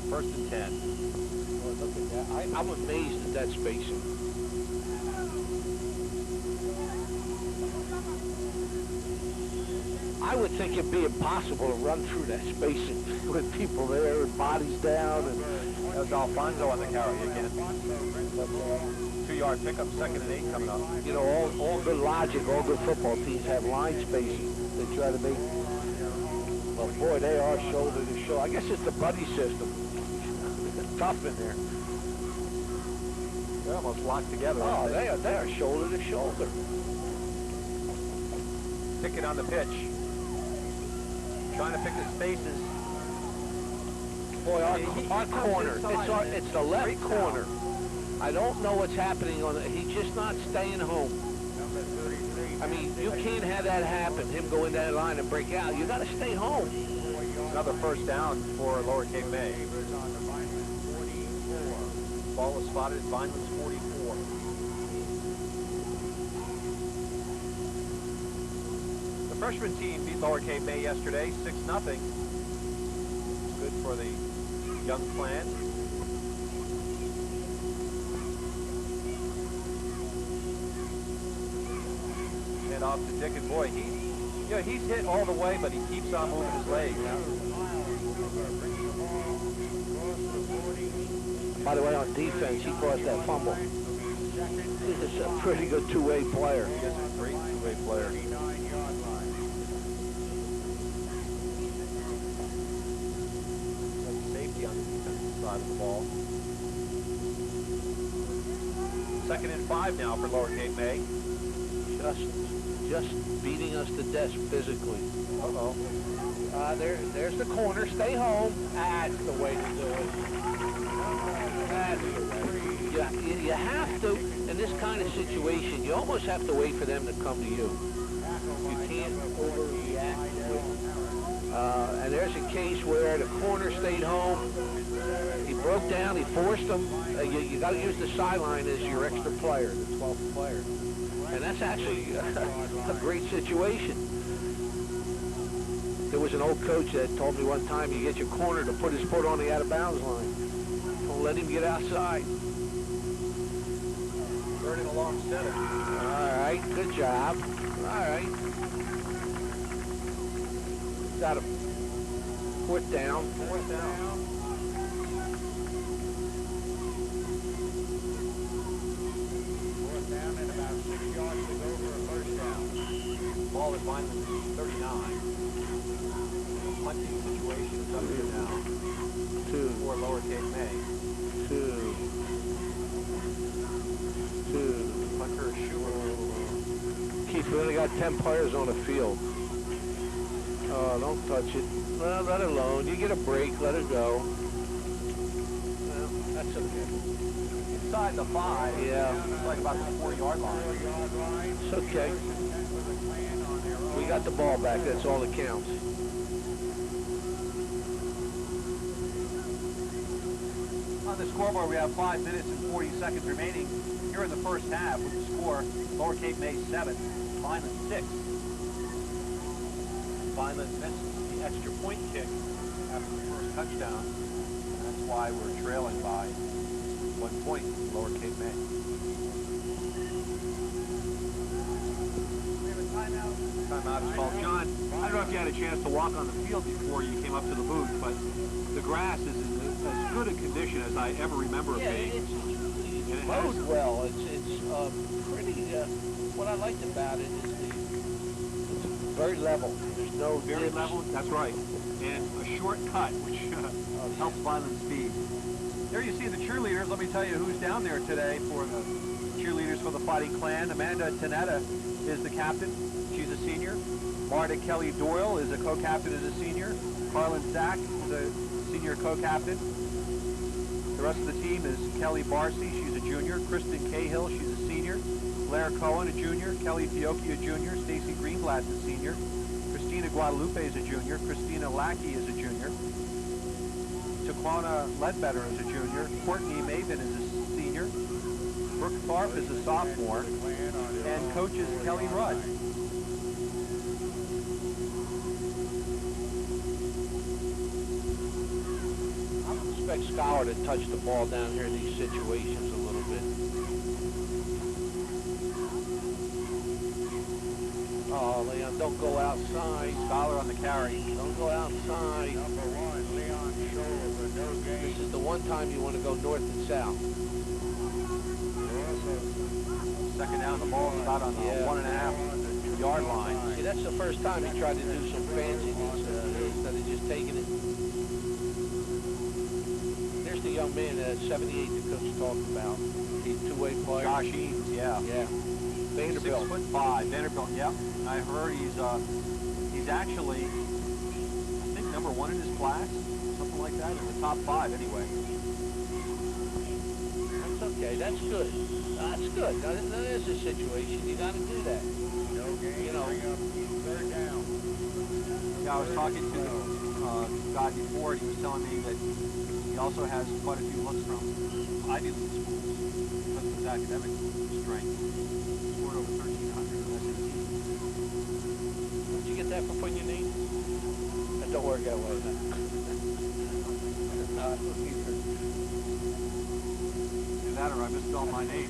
First and 10. Well, look at that. I'm amazed at that spacing. I would think it'd be impossible to run through that spacing with people there and bodies down. And That was Alfonso on the carry again. 2-yard pickup, 2nd and 8 coming up. you know, all good logic, all good football teams have line spacing. They try to make. Well, boy, they are shoulder to shoulder. I guess it's the buddy system. It's tough in there. They're almost locked together. Oh, they are shoulder to shoulder. Pickett on the pitch. Trying to pick the spaces. Boy, our He corner, comes inside. it's the left Great corner. I don't know what's happening on it. He's just not staying home. Number 33. I mean, you can't have that happen, him go in that line and break out. You got to stay home. Another first down for Lower Cape May. Tigers on the Vineland 44. Ball is spotted at Vineland's 44. The freshman team beat Lower Cape May yesterday, 6-0. Good for the young clan. And off to Dick, and boy, he's hit all the way, but he keeps on moving his legs. By the way, on defense, he caused that fumble. He's a pretty good two-way player. He is a great two-way player. 39-yard line. of the ball. 2nd and 5 now for Lower Cape May. Just beating us to death physically. Uh-oh. There's the corner. Stay home. That's the way to do it. That's the way. You have to, in this kind of situation, you almost have to wait for them to come to you. You can't overreact. And there's a case where the corner stayed home. He broke down. He forced them. You got to use the sideline as your extra player, the 12th player. And that's actually a great situation. There was an old coach that told me one time, you get your corner to put his foot on the out-of-bounds line. Don't let him get outside. 3rd and a long center. All right, good job. All right. Got a 4th down. 4th down. And about 6 yards to go for a first down. Ball at Vineland 39. Punting situation is up here now. 2 for Lower Cape May. 2. Punter Schumer. Keith, we only got 10 players on the field. Oh, don't touch it. Well, let it alone. You get a break, let it go. Well, that's okay. Inside the 5. Yeah. It's like about the 4-yard line. It's okay. We got the ball back. That's all that counts. On the scoreboard, we have 5 minutes and 40 seconds remaining here in the first half with the score Lower Cape May 7, Vineland 6. Vineland missed the extra point kick after the first touchdown. And that's why we're trailing by 1 point in Lower Cape May. We have a timeout. Timeout is called. John, I don't know if you had a chance to walk on the field before you came up to the booth, but the grass is in as good a condition as I ever remember it being. It's mowed well. It's pretty. What I liked about it is it's very level. There's no very dips. level. That's right, and a short cut, which helps Vineland speed. There you see the cheerleaders. Let me tell you who's down there today for the cheerleaders for the Fighting Clan. Amanda Tanetta is the captain. She's a senior. Marta Kelly Doyle is a co-captain as a senior. Carlin Sack is a senior co-captain. The rest of the team is Kelly Barcy, she's a junior. Kristen Cahill, she's a senior. Blair Cohen, a junior. Kelly Fiocchi, a junior. Stacy Greenblatt, a senior. Christina Guadalupe is a junior. Christina Lackey is a junior. Taquana Ledbetter is a junior. Courtney Maven is a senior. Brooke Tharp is a sophomore. And coach is Kelly Rudd. Expect Scholar to touch the ball down here in these situations a little bit. Oh, Leon, don't go outside. Scholar on the carry. Don't go outside. Number 1, Leon Scholl, a no gain. This is the one time you want to go north and south. Second down, the ball is about on the 1.5 yard line. See, that's the first time he tried to do some fanciness instead of just taking it. There's the young man, 78 the coach talked about. The two-way player. Josh Eames, yeah. Yeah. Vanderbilt. 6'5", Vanderbilt, yep. I heard he's actually, I think, number 1 in his class, something like that, in the top 5 anyway. That's okay. That's good. That's good. That is a situation. You got to do that. No gain. You know. Third down. Yeah, I was talking to the guy before, and he was telling me that he also has quite a few looks from Ivy League schools because of his academic strength. Scored over 1,300 in SAT. Did you get that for putting your name? That don't work that way. Either that or I misspelled my name.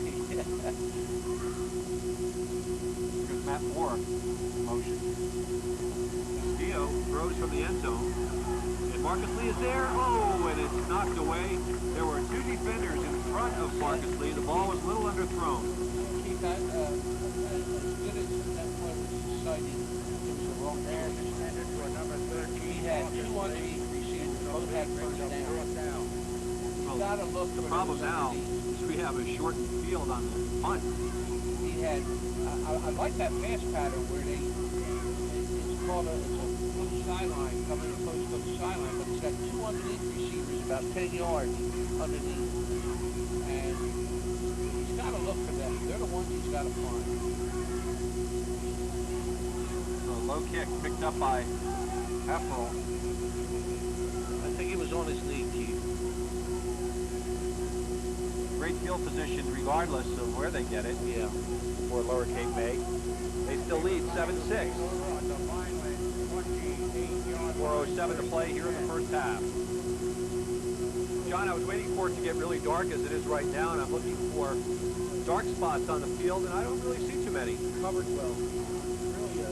Here's Matt Moore in motion. Dio throws from the end zone. And Marcus Lee is there. Oh, and it's knocked away. There were 2 defenders in front of Marcus Lee. The ball was a little underthrown. Keith, as good as that play was exciting, it was a wrong Pass extended to a number 13. He had 2 underneath receivers. Both had first down. gotta look. The problem now is we have a shortened field on the punt. He had, I like that pass pattern where it's called it's a little sideline, coming close to the sideline, but it's got two underneath receivers about 10 yards underneath. And he's got to look for them. They're the ones he's got to find. So low kick picked up by Efferl. I think he was on his knee, Keith. Great field position regardless of where they get it. Yeah. For Lower Cape May. They still lead 7-6. 4:07 to play here in the first half. John, I was waiting for it to get really dark as it is right now, and I'm looking for dark spots on the field, and I don't really see too many. Covered well. Really,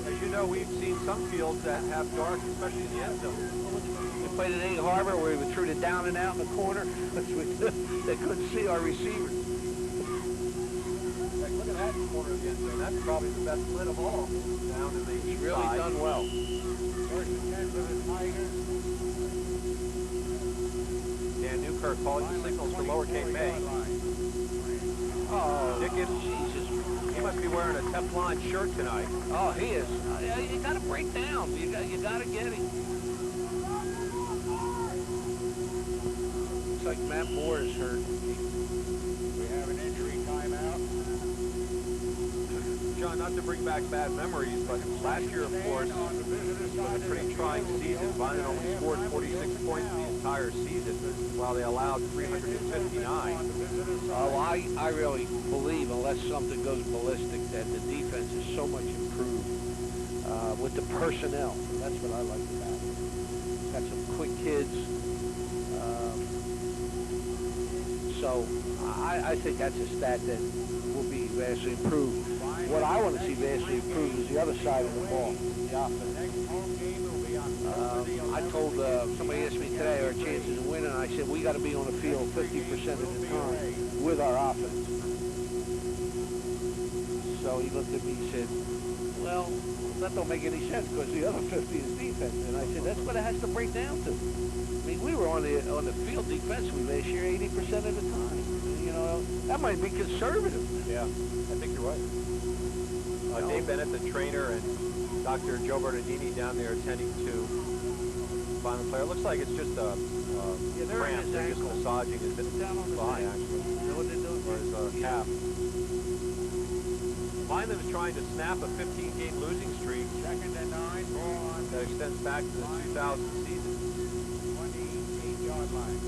as you know, we've seen some fields that have dark, especially in the end zone. we played at Egg Harbor where we threw it down and out in the corner. They couldn't see our receivers. Look at that corner of the end zone. That's probably the best lit of all. Down in the He's really side. done well. First and 10 for the Tigers. Dan Newkirk calling the signals for Lower Cape May. Oh, Dickens. Jesus. He must be wearing a Teflon shirt tonight. Oh, he is. You got to break down. You got to get him. Looks like Matt Moore is hurt. We have an injury timeout. John, not to bring back bad memories, but last year, of course, was a pretty trying season. Vineland only scored 46 points the entire season, while they allowed 359. Oh, I really believe, unless something goes ballistic, that the defense is so much improved with the personnel. That's what I like about it. Got some quick kids. So I think that's a stat that will be vastly improved. What I want to see vastly improved is the other side of the ball, the offense. I told somebody asked me today our chances of winning. I said we got to be on the field 50% of the time with our offense. So he looked at me and said, "Well, that don't make any sense because the other 50 is defense." And I said, "That's what it has to break down to." I mean, we were on the field defensively last year 80% of the time. You know, that might be conservative. Yeah, I think you're right. Dave Bennett, the trainer, and Dr. Joe Bernardini down there attending to Vineland player. It looks like it's just a cramp. They're just massaging his thigh, actually. You know what they're doing? Or his calf. Vineland is trying to snap a 15-game losing streak. Second and 9, ball on that extends back to the 2000 season. 28-yard line.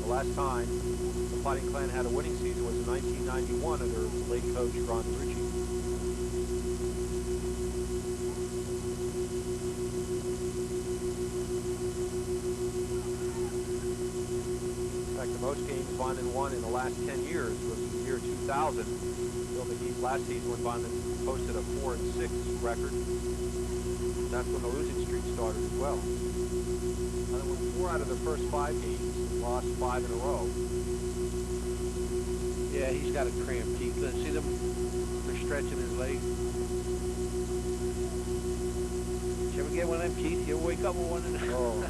The last time the Fighting Clan had a winning season was in 1991 under late coach Ron Rucci. In fact, the most games Vineland won in the last 10 years was the year 2000. Bill McGee's last season when Vineland posted a 4-6 record. That's when the losing streak started as well. And they won 4 out of their first 5 games. Lost 5 in a row. Yeah, he's got a cramp, Keith. See them? They're stretching his leg. Did you ever get one of them, Keith? You ever wake up with one of them? Oh.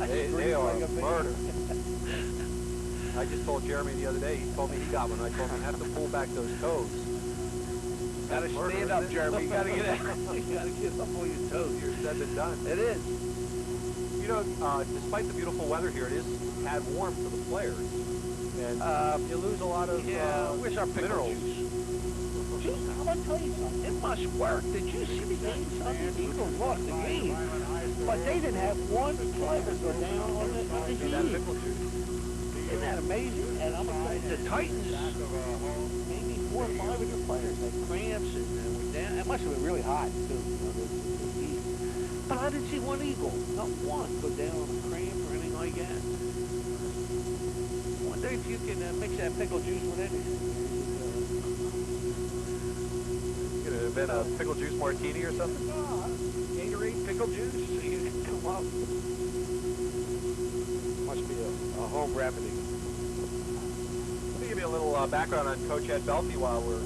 they are like a murder. I just told Jeremy the other day, he told me he got one. I told him you have to pull back those toes. Gotta stand up, Jeremy. You gotta get out. You gotta get up on your toes. You're said and done. It is. You know, despite the beautiful weather here, it is tad warm for the players. And you lose a lot of where's our minerals. Juice, I'm gonna tell you something. It must work. Did you see the game Sunday? The Eagles lost the game, but they didn't have one player go down on the game. Isn't that amazing? And I'm gonna tell you, the Titans, maybe 4 or 5 of their players had cramps and were down. It must have been really hot too. But I didn't see one Eagle, not one, go down on a cramp or anything like that. I wonder if you can mix that pickle juice with anything. Could it have been a pickle juice martini or something? No, Gatorade pickle juice, so you can come up. Must be a home remedy. Let me give you a little background on Coach Ed Belfi while we're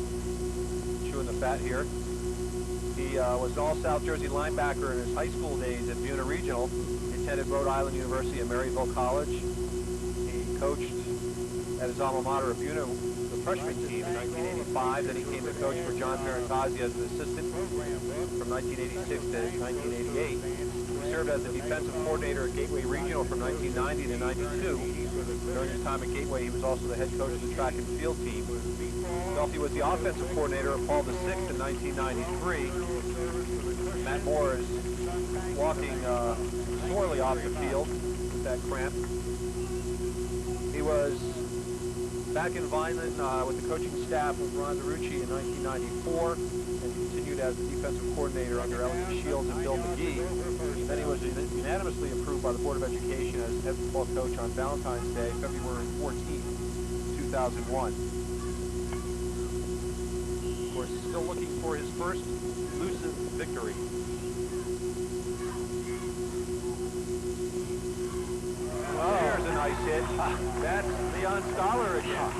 chewing the fat here. He was an all-South Jersey linebacker in his high school days at Buena Regional. He attended Rhode Island University and Maryville College. He coached at his alma mater at Buena, the freshman team, in 1985. Then he came to coach for John Parentazzi as an assistant from 1986 to 1988. He served as the defensive coordinator at Gateway Regional from 1990 to 92. During his time at Gateway, he was also the head coach of the track and field team. He was the offensive coordinator of Paul VI in 1993. Matt Moore is walking sorely off the field with that cramp. He was back in Vineland with the coaching staff with Ron DeRucci in 1994 and continued as the defensive coordinator under Elliot Shields and Bill McGee. Then he was unanimously approved by the Board of Education as head football coach on Valentine's Day, February 14, 2001. Of course, still looking for his first elusive victory. Oh, there's a nice hit. That's Leon Scholar again.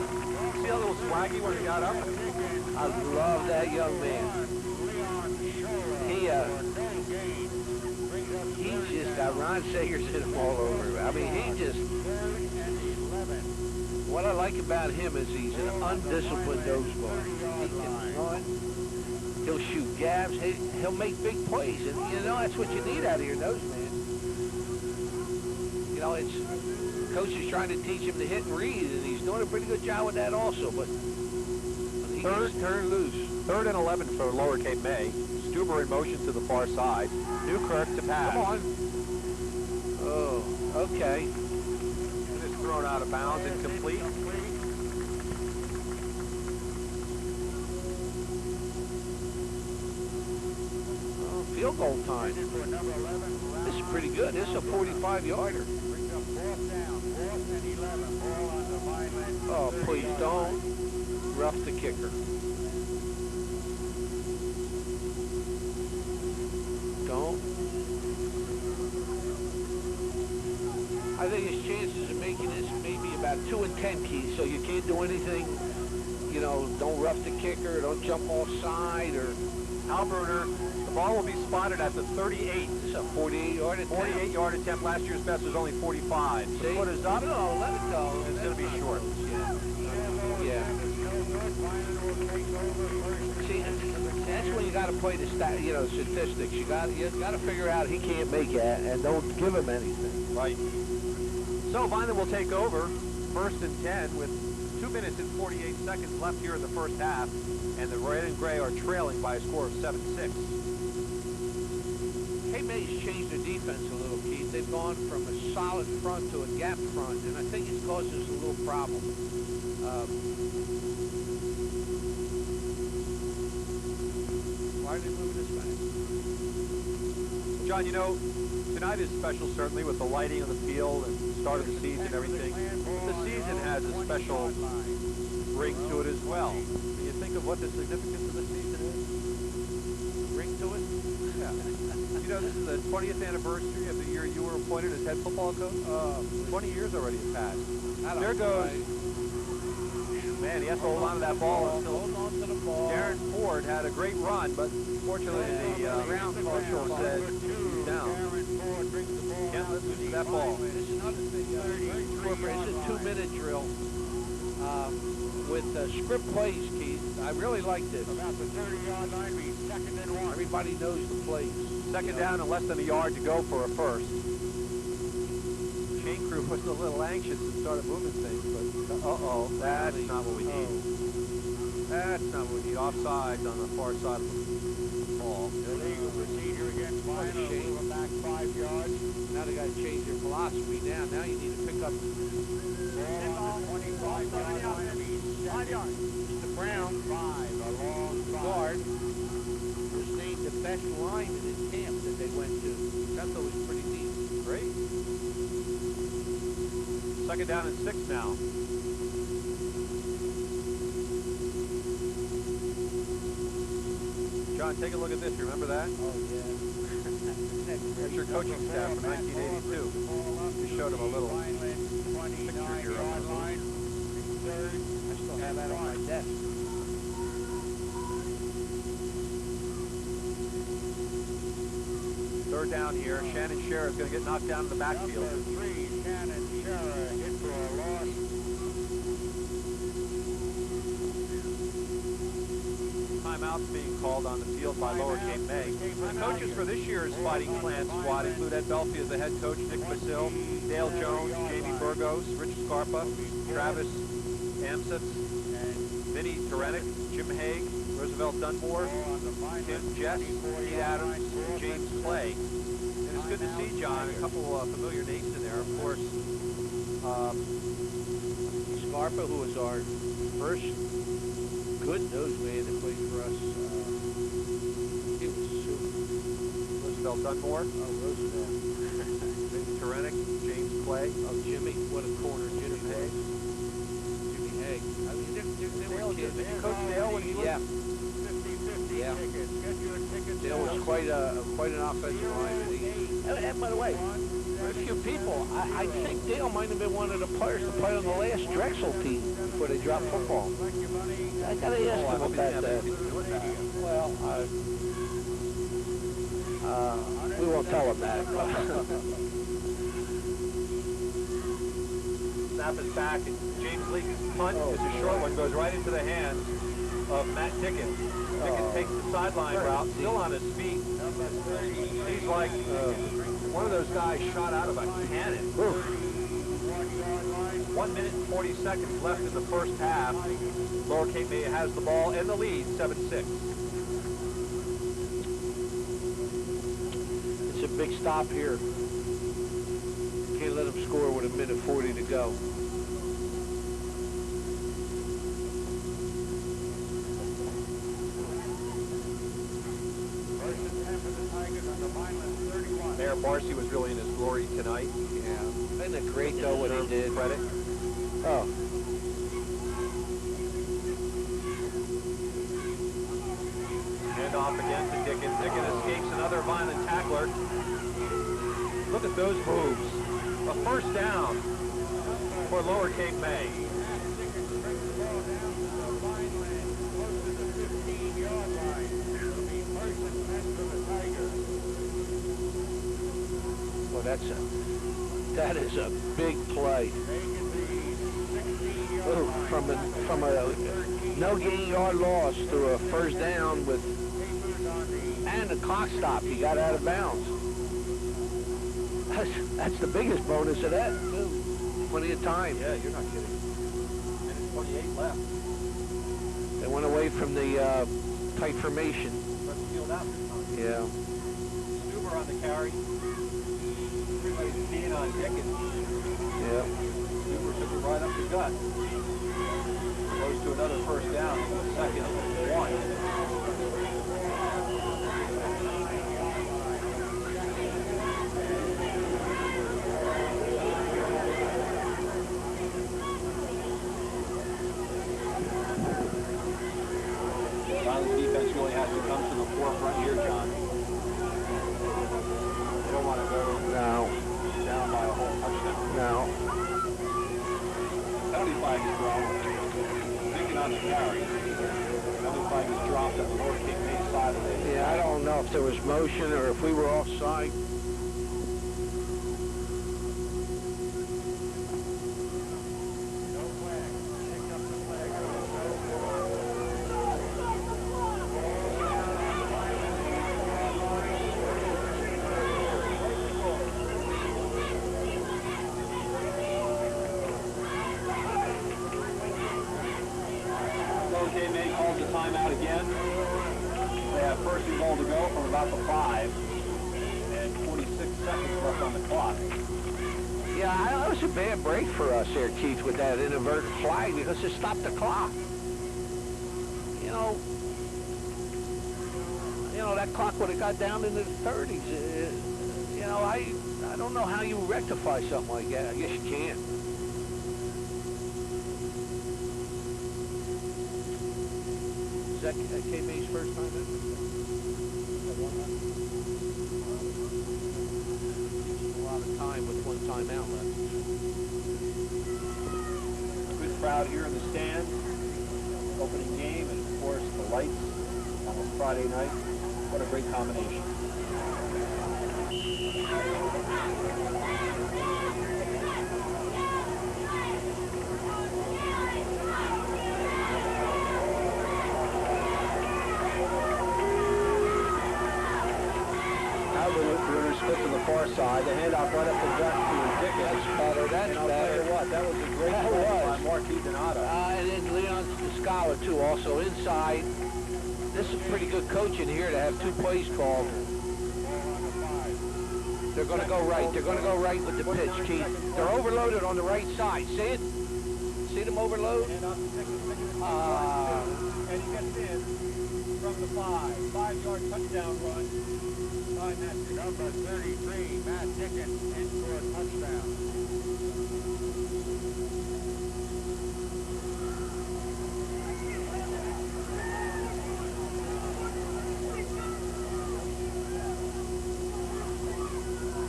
See how little swaggy when he got up? I love that young man. He's just got Ron Sagers in him all over. I mean, he just... What I like about him is he's an undisciplined nose ball. He can run. He'll shoot gaps. He'll make big plays. And, you know, that's what you need out of your nose man. You know, it's... Coach is trying to teach him to hit and read, and he's doing a pretty good job with that also, but he gets turned loose. 3rd and 11 for Lower Cape May. Stuber in motion to the far side. Newkirk to pass. Come on. Oh, okay. And it's thrown out of bounds, incomplete. Oh, field goal time. This is pretty good. This is a 45-yarder. Oh, please don't rough the kicker. Don't. I think his chances of making this maybe about 2 in 10, Keith, so you can't do anything, you know, don't rough the kicker, don't jump offside, or... Alberter, the ball will be spotted at the 38. It's a 48-yard attempt. 48-yard attempt. Last year's best was only 45. The foot is up. No, let it go. It's going to be short. Yeah. See, that's when you got to play the statistics. You got to figure out he can't make it and don't give him anything. Right. So Vineland will take over, 1st and 10 with 2 minutes and 48 seconds left here in the first half, and the red and gray are trailing by a score of 7-6. Cape May's changed their defense a little, Keith. They've gone from a solid front to a gap front, and I think it's caused us a little problem. Why are they moving this fast? John, you know, tonight is special, certainly, with the lighting of the field and start of the season and everything. The season has a special ring to it as well. Can you think of what the significance of the season is? Ring to it? Yeah. You know, this is the 20th anniversary of the year you were appointed as head football coach. 20 years already have passed. There goes... Man, he has to hold on to that ball. Hold on to the ball. Darren Ford had a great run, but fortunately the ground official said he's down. Can't lose that ball. There's another thing. It's a 2-minute drill with script plays, Keith. I really like this. About the 30-yard line, be 2nd and 1. Everybody knows the plays. Second down and less than a yard to go for a first. Chain crew was a little anxious and started moving things, but that's not what we need. That's not what we need. Offsides on the far side of the ball. Illegal procedure against Vineland, over back 5 yards. Now they got to change their philosophy. Now you need to pick up 25-yard line, be 5 yards. Mr. Brown, 5, a long guard, was named the best lineman in camp that they went to. That was pretty neat. Great. Second down and 6 now. John, take a look at this. You remember that? Oh, yeah. That's your coaching staff from 1982. Just showed him a little picture here. I still have that on my desk. Third down here. Shannon Scherer is going to get knocked down in the backfield. Number 3, Shannon Scherer, hit for a loss. Timeouts being called on the field by Lower Cape May. The coaches for this year's Fighting Clan squad include Ed Belfi as the head coach, Nick Basil, Dale Jones, Jamie Burgos, Rich Scarpa, Travis Amsitz, Vinny Terenik, Jim Haig, Roosevelt Dunmore, Tim Jess, Pete Adams, and James Clay. And it's good to see, John, a couple familiar names in there. Of course, Scarpa, who was our first good nose man that played for us. He was super. Roosevelt Dunmore. Oh, Roosevelt. Vinny Terenik, James Clay. Oh, Jimmy. What a corner Jimmy Haig. Jimmy Haig. I mean, they were kids. Did you coach Dale when he was? Yeah. 50-50 Yeah. tickets. Get your tickets. Dale was quite an offensive lineman. And by the way, for a few people, I think Dale might have been one of the players to play on the last Drexel team before they dropped football. I gotta ask him about that. Well, we won't tell him that. Snap is back, and James Leake's punt is a short one, goes right into the hands of Matt Dickens. Dickens takes the sideline route, still on his feet. He's like one of those guys shot out of a cannon. 1 minute and 40 seconds left in the first half. Lower Cape May has the ball and the lead, 7-6. It's a big stop here. Can't let them score with 1:40 to go. Mayor Barcy was really in his glory tonight. Yeah. Isn't it great, though, what he did? Credit. Oh. Hand off again to Dickens. Dickens escapes another violent tackler. Look at those moves. A first down for Lower Cape May. Well, that is a big play. Oh, from a no gain yard loss to a first down and a clock stop. He got out of bounds. That's the biggest bonus of that, too. Plenty of time. Yeah, you're not kidding. Minute 28 left. They went away from the tight formation. Let the field out this time. Yeah. Stuber on the carry. Everybody's being on Dickens. Yeah. Stuber took it right up the gut. Goes to another first down. Second and 1. The defense really has to come to the forefront here, John. They don't want to go down by a whole touchdown. No. Penalty flag is thrown. Dickens on the carry. Penalty flag is dropped on the Lower Cape May side of it. Yeah, I don't know if there was motion or if we were offside. Timeout again. They have first and goal to go from about the 5 and 46 seconds left on the clock. Yeah, that was a bad break for us there, Keith, with that inadvertent flag because it stopped the clock. You know, that clock would have got down into the 30s. You know, I don't know how you rectify something like that. I guess you can't. Is that K-May's first time in? A lot of time with one timeout left. Good crowd here in the stands. Opening game, and of course the lights on a Friday night. What a great combination. Runner split to the far side. The handoff right up the gut to Dickens. That's better. That's I'll better. tell you what, that was a great That play was. by Marquis Donato. And then Leon Scala, too, also inside. This is pretty good coaching here to have 2 plays called. They're going to go right. They're going to go right with the pitch, Keith. They're overloaded on the right side. See it? See them overload? And he gets in from the 5-yard touchdown run by Matt Dickens. Number 33, Matt Dickens, in for a touchdown.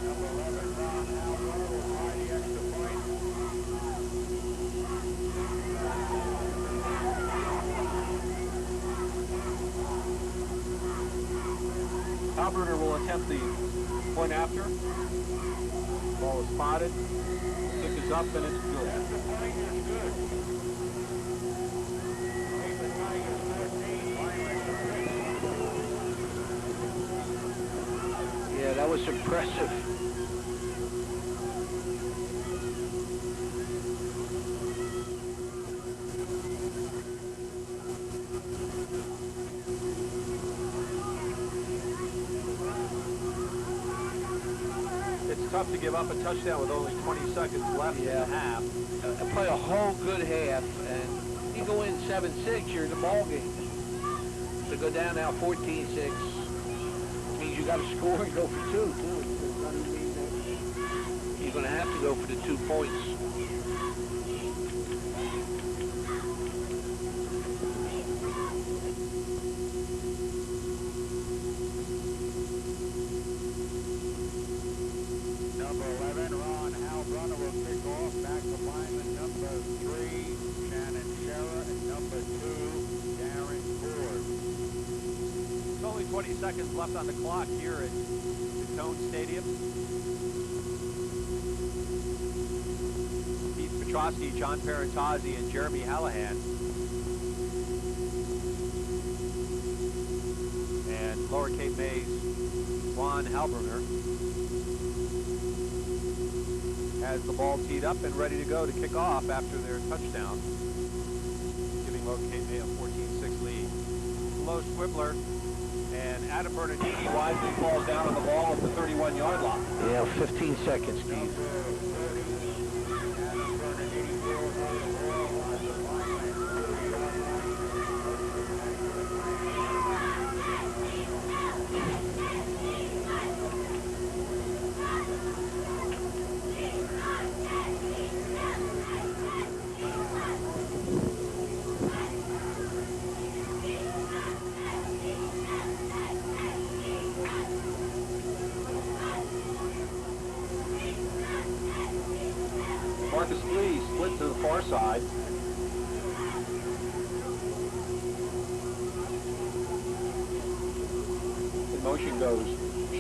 Number 11, Ron Alvarez will try the extra point. Alberter will attempt the point after. Ball is spotted. Kick is up and it's good. Extra point is good. Cleveland Tigers 14, Vineland 6. Yeah, that was impressive. It's tough to give up a touchdown with only 20 seconds left in the half. And play a whole good half, and you go in 7-6, you're in the ball game. To go down now 14-6 means you got to score and go for 2 too. It doesn't mean that you're going to have to go for the 2 points. Number 11, Ron Halbrunner will kick off. Back to lineman number 3, Shannon Scherer, and number 2, Darren Ford. There's only 20 seconds left on the clock here at Tone Stadium. Keith Petrosky, John Parentazzi, and Jeremy Hallahan. And Lower Cape May's Ron Halbrunner has the ball teed up and ready to go to kick off after their touchdown, giving Lower Cape May a 14-6 lead. Low Squibbler, and Adam Bernardini wisely falls down on the ball at the 31-yard line. Yeah, 15 seconds, Keith. Number 30, Adam Bernardini will hold the ball on the Vineland 30-yard line. Marcus Lee split to the far side. In motion goes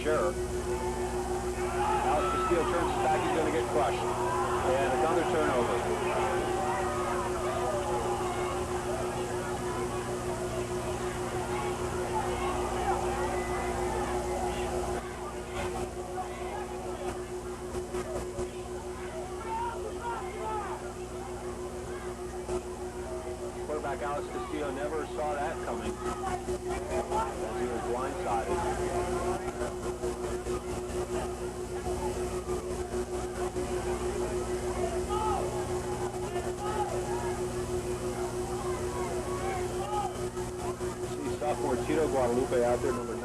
Scherer. Alex Castillo turns his back, he's going to get crushed. And another turnover. Quarterback Alex Castillo never saw that coming as he was blindsided. See sophomore Tito Guadalupe out there, number 9.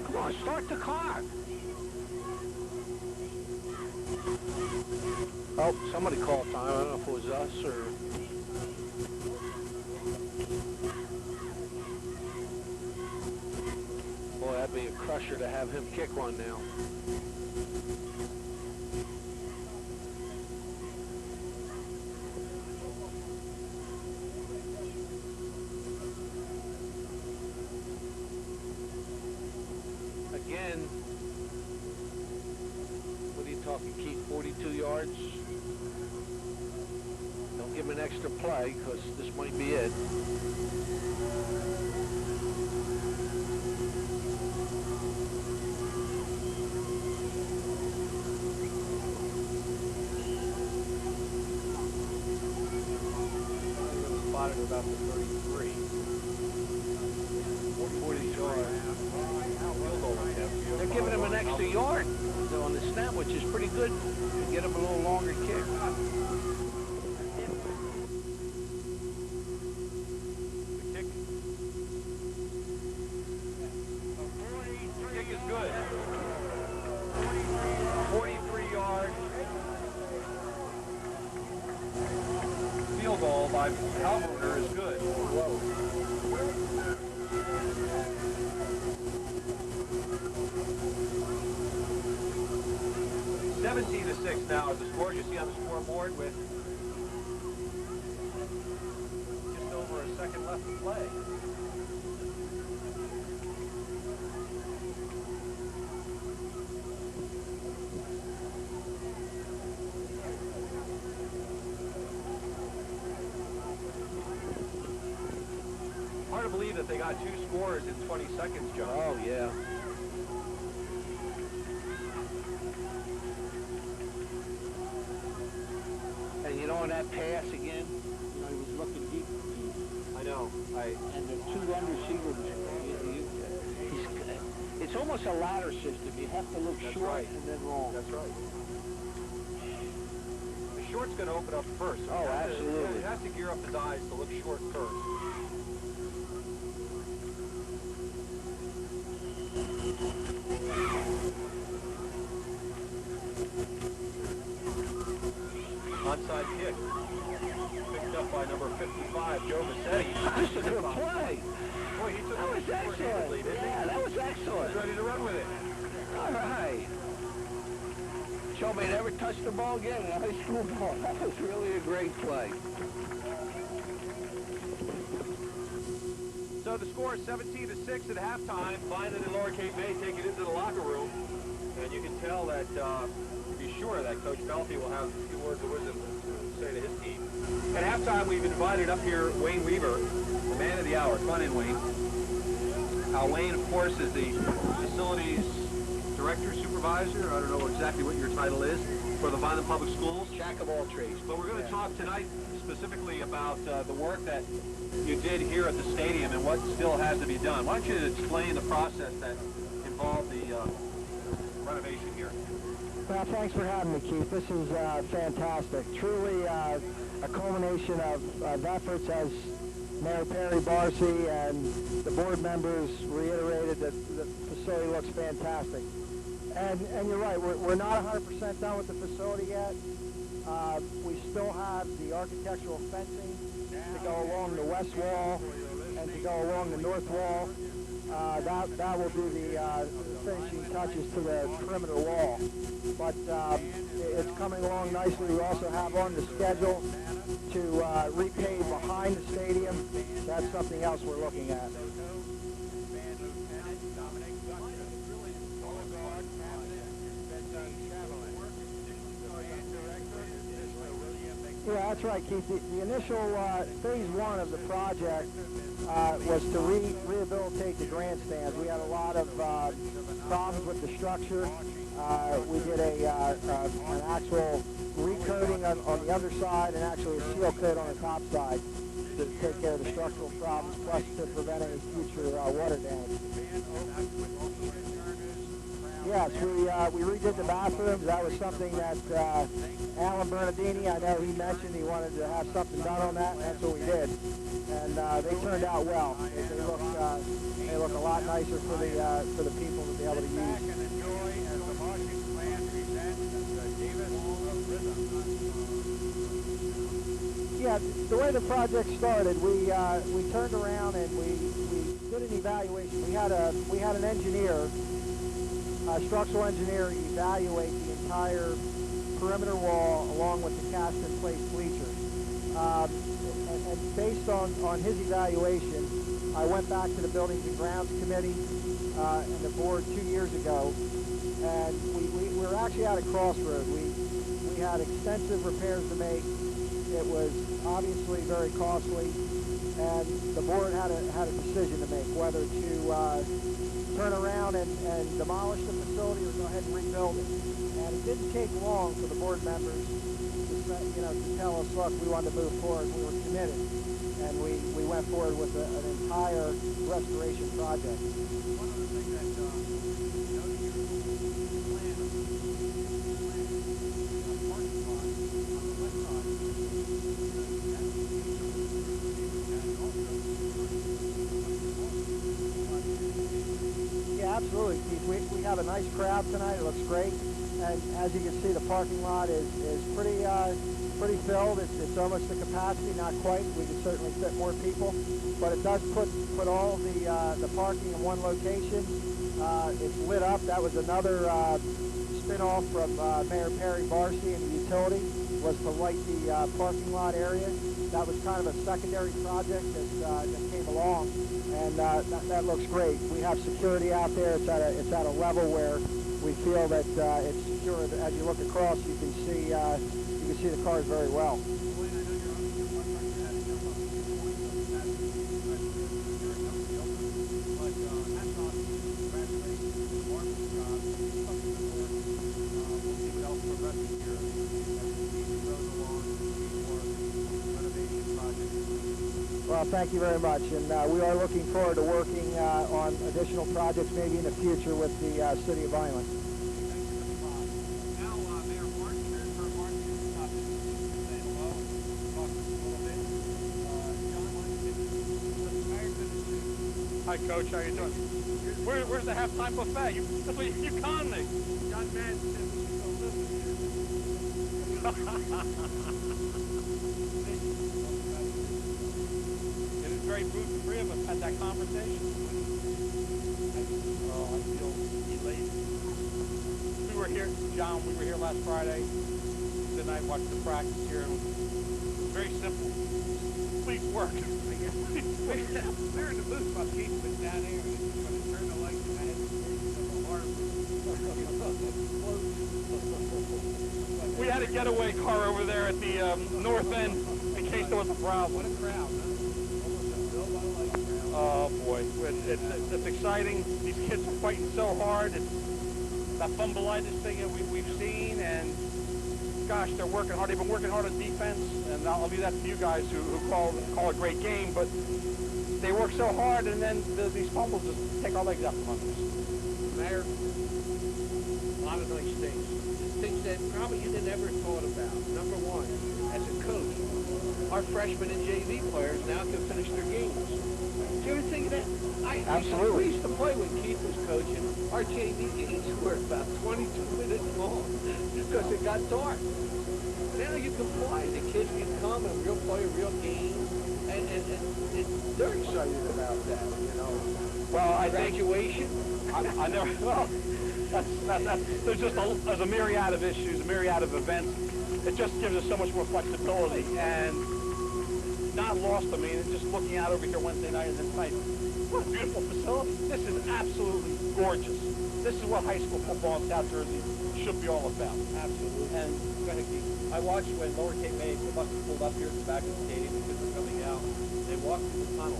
Come on, start the clock. Oh, somebody called time. I don't know if it was us or... Boy, that'd be a crusher to have him kick one now. 42 yards. Don't give him an extra play, because this might be it. Spotted about the 33. 40 yards. They're giving him an extra yard on the snap, which is pretty good to get him a little longer kick. The kick is good. 43 yard field goal by Halberner is good. Whoa. 17-6 now is the score you see on the scoreboard with just over a second left to play. Hard to believe that they got two scores in 20 seconds, John. Oh, yeah. And you know, on that pass again, you know, he was looking deep. I know. And the two run receivers, it's almost a ladder system. You have to look short and then long. That's right. The short's going to open up first. So oh, absolutely. It has to gear up his eyes to look short first. Onside kick. Picked up by number 55, Joe Massetti. That's a good play. Boy, he took that was excellent. Lead, didn't yeah, he? that was excellent. He was ready to run with it. All right. Joe may never touch the ball again in a high school ball. That was really a great play. So the score is 17-6 at halftime. Vineland and Lower Cape May take it into the locker room. And you can tell that, be sure that Coach Belty will have a few words of wisdom to say to his team. At halftime, we've invited up here Wayne Weaver, the man of the hour. Come on in, Wayne. Wayne, of course, is the facilities director, supervisor. I don't know exactly what your title is for the Vineland Public Schools. Jack of all trades. But we're going to talk tonight specifically about the work that you did here at the stadium and what still has to be done. Why don't you explain the process that involved the renovation here? Well, thanks for having me, Keith. This is fantastic. Truly a culmination of efforts, as Mayor Perry Barcy and the board members reiterated that the facility looks fantastic. And you're right, we're not 100% done with the facility yet. We still have the architectural fencing to go along the west wall and to go along the north wall. That will do the finishing touches to the perimeter wall. But it's coming along nicely. We also have on the schedule to repave behind the stadium. That's something else we're looking at. Yeah, that's right, Keith. The initial phase one of the project was to rehabilitate the grandstands. We had a lot of problems with the structure. We did an actual recoating on the underside and actually a seal coat on the top side to take care of the structural problems, plus to prevent any future water damage. Yes, we redid the bathrooms. That was something that Alan Bernardini, I know he mentioned he wanted to have something done on that, and that's what we did. And they turned out well. They look a lot nicer for the people to be able to use. Yeah, the way the project started, we turned around and we did an evaluation. We had an engineer, a structural engineer, evaluate the entire perimeter wall along with the cast-in-place bleachers. And based on his evaluation, I went back to the Buildings and Grounds Committee and the board 2 years ago, and we were actually at a crossroad. We had extensive repairs to make. It was obviously very costly, and the board had a decision to make, whether to turn around and demolish the facility or go ahead and rebuild it. And it didn't take long for the board members to tell us, look, we wanted to move forward. We were committed, and we went forward with an entire restoration project. One other thing that noted your plan of parking lot on the west side, Yeah, absolutely, Keith. We have a nice crowd tonight. It looks great. And as you can see, the parking lot is pretty filled. It's almost the capacity, not quite. We could certainly fit more people, but it does put all the parking in one location. It's lit up. That was another spin-off from Mayor Perry Barcy and the utility, was to light the parking lot area. That was kind of a secondary project that came along, and that looks great. We have security out there. It's at a level where we feel that it's secure. As you look across, you can see the cars very well. Well, thank you very much, and we are looking forward to working on additional projects, maybe in the future, with the City of Vineland. Hi, Coach. How you doing? Where's the halftime buffet? You conned me. John Madden said we should go live here. It is very rude the three of us had that conversation. Oh, I feel elated. We were here, John, we were here last Friday. Tonight, watched the practice here. And it was very simple. Please work. We're in the booth while Keith was down there, and it's going to turn the lights, and I had to We had a getaway car over there at the north end in case there was a problem. What a crowd, huh? Almost a Bill by Light crowd. Oh boy, it's exciting. These kids are fighting so hard. It's that fumbleitis thing that we've seen, and gosh, they're working hard. They've been working hard on defense, and I'll leave that to you guys who call a great game, but they work so hard, and then these fumbles just take our legs out from under us. Mayor, a lot of nice things. Things that probably you never thought about. Number one, as a coach, our freshmen and JV players now can finish their games. Did you ever think of that? Absolutely. We used to play when Keith was coaching. Our JV games were about 22 minutes long because it got dark. Now you can play. The kids can come and play a real game. And they're excited about that, you know. Well, I Graduation. I never. Well, there's a myriad of issues, a myriad of events. It just gives us so much more flexibility, and not lost. I mean, just looking out over here Wednesday night and then tonight. What a beautiful facility! This is absolutely gorgeous. This is what high school football in South Jersey should be all about. Absolutely. And go ahead, Keith. I watched when Lower Cape May, the buses pulled up here at the back of the stadium, the kids were coming out. They walked through the tunnel.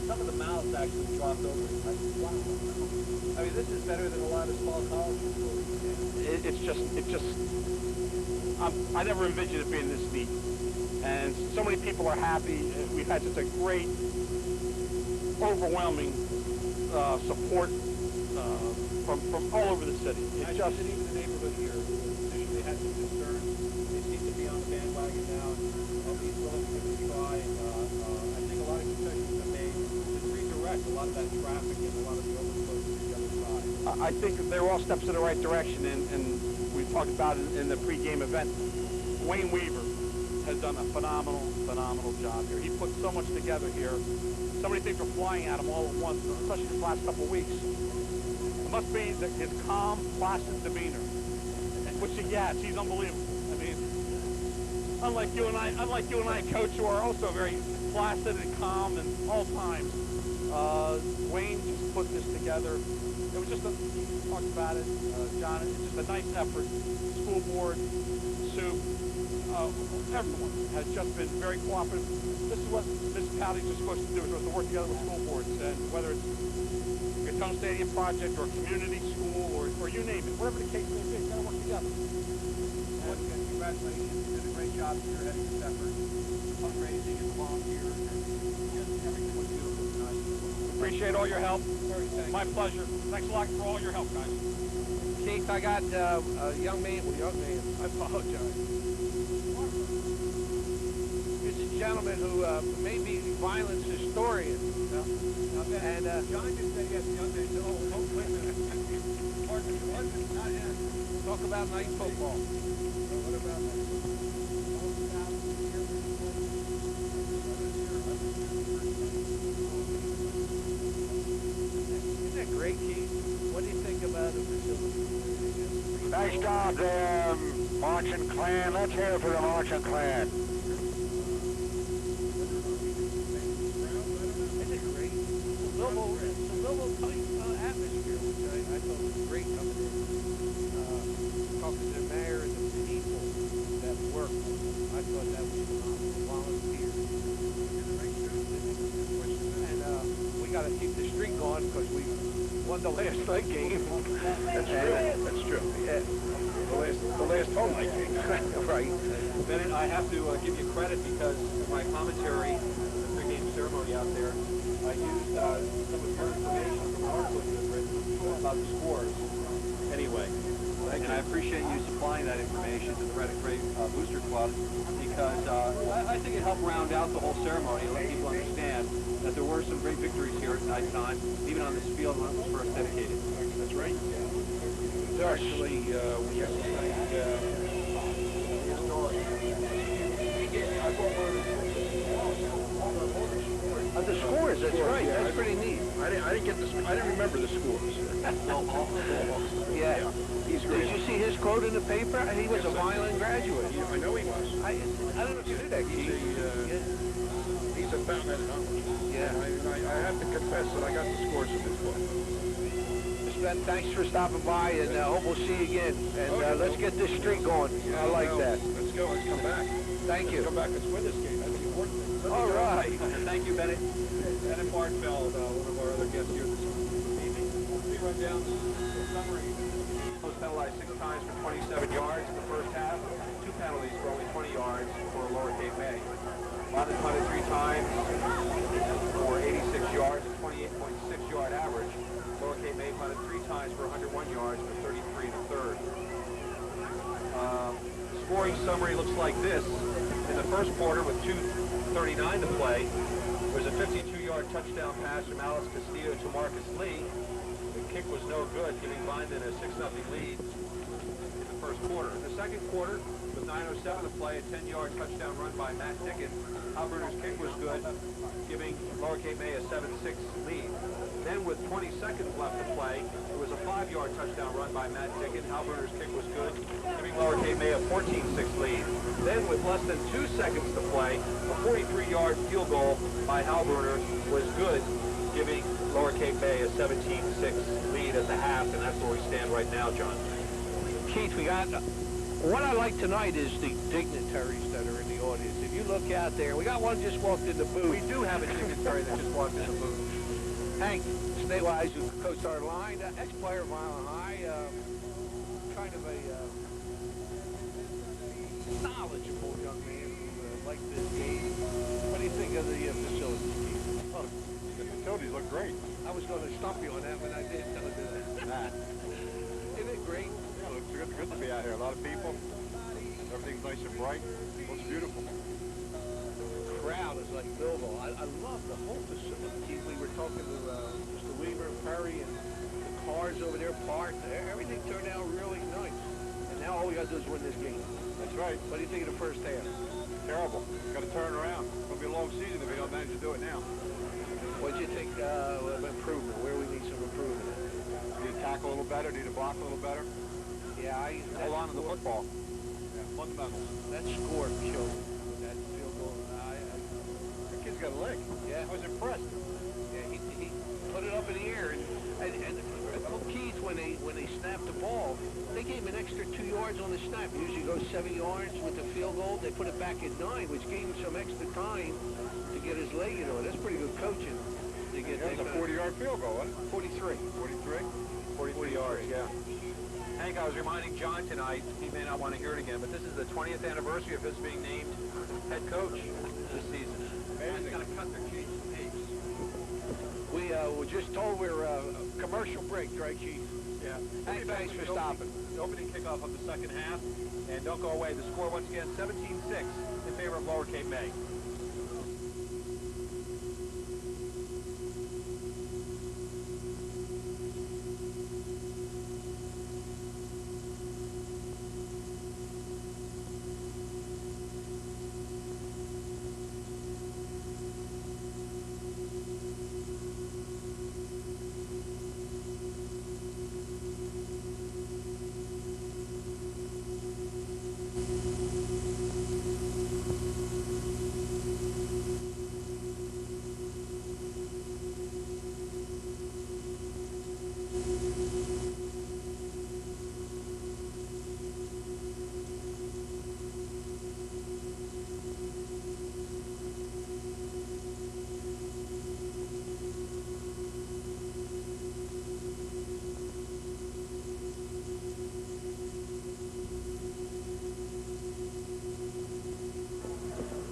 Some of the mouths actually dropped over. I said, wow. I mean, this is better than a lot of small college facilities. I never envisioned it being this neat. And so many people are happy. We've had such a great, overwhelming support from all over the city. I just even the neighborhood here initially had some concerns. They seem to be on the bandwagon now. He's willing to give it a try. And I think a lot of concessions have made to redirect a lot of that traffic and a lot of the overflow to the other side. I think they're all steps in the right direction, and we talked about it in the pregame event. Wayne Weaver has done a phenomenal job here. He put so much together here. So many things were flying at him all at once, especially the last couple of weeks. It must be that his calm, placid demeanor, which he has. He's unbelievable. I mean, unlike you and I, Coach, who are also very placid and calm at all times. Wayne just put this together. It was just he talked about it, John, it's just a nice effort. School board, Sue, everyone has just been very cooperative. This is what municipalities are supposed to do, is to work together with school boards, and whether it's Gatone Stadium project or community school or you name it, whatever the case may be, gotta work together. Once again, congratulations. You did a great job spearheading this effort, fundraising and the volunteers, and just everything was beautiful tonight. Appreciate all your help. My pleasure. Thanks a lot for all your help, guys. Keith, I got a young man, I apologize. He's a gentleman who may be Vineland's historian. And John just said yes, young man. Oh, wait a minute. Pardon, not him. talk about night football. What about Isn't that great, Keith? What do you think about the facility? Nice job there, Marching Clan. Let's hear it for the Marching Clan. Isn't it great? It's a little tight atmosphere, which I thought was great coming in. Talking to the mayor and the people that work. I thought that was phenomenal. Volunteers. And we got to keep the streak going because we won the last night game. That's true. That's true. Yeah. The last home night game. Right. Bennett, I have to give you credit because in my commentary, the pregame ceremony out there, I used some of your information from an article you had written about the scores. Anyway, and I appreciate you supplying that information to the Red and Gray Booster Club because I think it helped round out the whole ceremony and let people understand that there were some great victories here at nighttime, even on this field when it was first dedicated. That's right. Actually, we have to thank the scores, that's right. Yeah, That's pretty neat. I didn't remember the scores. Yeah. He's great. Did you see his quote in the paper? He was a Vineland graduate. I know he was. I don't know if you knew that, Keith. He's a fountain of knowledge. Yeah. I have to confess that I got the scores from his book. Ben, thanks for stopping by, and hope we'll see you again. And let's get this streak going. I like that. Let's go. Let's come back. Thank you. Let's come back. Let's win this game. That's the important thing. All right. Thank you, Bennett. Bennett Bartfeld, one of our other guests here this evening. Let me run down the summary. Was penalized 6 times for 27 yards in the first half. 2 penalties for only 20 yards for Lower Cape May. Vineland punted 3 times for 86 yards, a 28.6 yard average. Lower Cape May punted 3 times for 101 yards for 33 1/3. The scoring summary looks like this. In the first quarter, with 2:39 to play, there was a 52-yard touchdown pass from Alice Castillo to Marcus Lee. The kick was no good, giving Vineland a 6-0 lead in the first quarter. In the second quarter, with 9:07 to play, a 10-yard touchdown run by Matt Dickens. Halberner's kick was good, giving Lower Cape May a 7-6 lead. Then with 20 seconds left to play, it was a 5-yard touchdown run by Matt Dickens. Halberner's kick was good, giving Lower Cape May a 14-6 lead. Then with less than 2 seconds to play, a 43-yard field goal by Halberner was good, giving Lower Cape May a 17-6 lead at the half, and that's where we stand right now, John. Keith, we got... What I like tonight is the dignitaries that are in the audience. If you look out there, we got one just walked in the booth. We do have a dignitary that just walked in the booth. Hank Snatewise, who coached our line, ex-player of Vineland High, kind of a knowledgeable young man who liked this game. What do you think of the facilities, Keith? Oh, the facilities look great. I was going to stump you on that, but I didn't know that. Isn't it great? Yeah, it looks good to be out here. A lot of people. Everything's nice and bright. It looks beautiful. The crowd is like Millville. I love the whole facility. We were talking to Mr. Weaver and Perry, and the cars over there parked. Everything turned out really nice. And now all we got to do is win this game. That's right. What do you think of the first half? Terrible. Got to turn around. It's going to be a long season if we don't manage to do it now. What do you think of improvement? Where we need some improvement? Need to tackle a little better. Need to block a little better. Yeah, Hold on to the football. Yeah, fundamentals. That score killed me. That field goal. The kid's got a leg. Yeah. I was impressed. Yeah, he when they snapped the ball, they gave him an extra 2 yards on the snap. Usually goes 7 yards with the field goal. They put it back at 9, which gave him some extra time to get his leg in on. That's pretty good coaching. That's a 40-yard field goal, wasn't it? 43. 43? 43 yards, yeah. Hank, I was reminding John tonight, he may not want to hear it again, but this is the 20th anniversary of his being named head coach this season. Amazing. Got to cut their cheeks. We were just told we're commercial break, right, Chief? Yeah. Hey, thanks for stopping. The opening kickoff of the second half, and don't go away. The score once again, 17-6 in favor of Lower Cape May.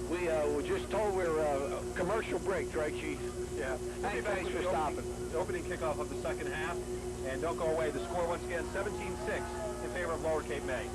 We were just told we're commercial break, right, Chief? Yeah. Hey, thanks for stopping. The opening kickoff of the second half, and don't go away. The score once again, 17-6 in favor of Lower Cape May.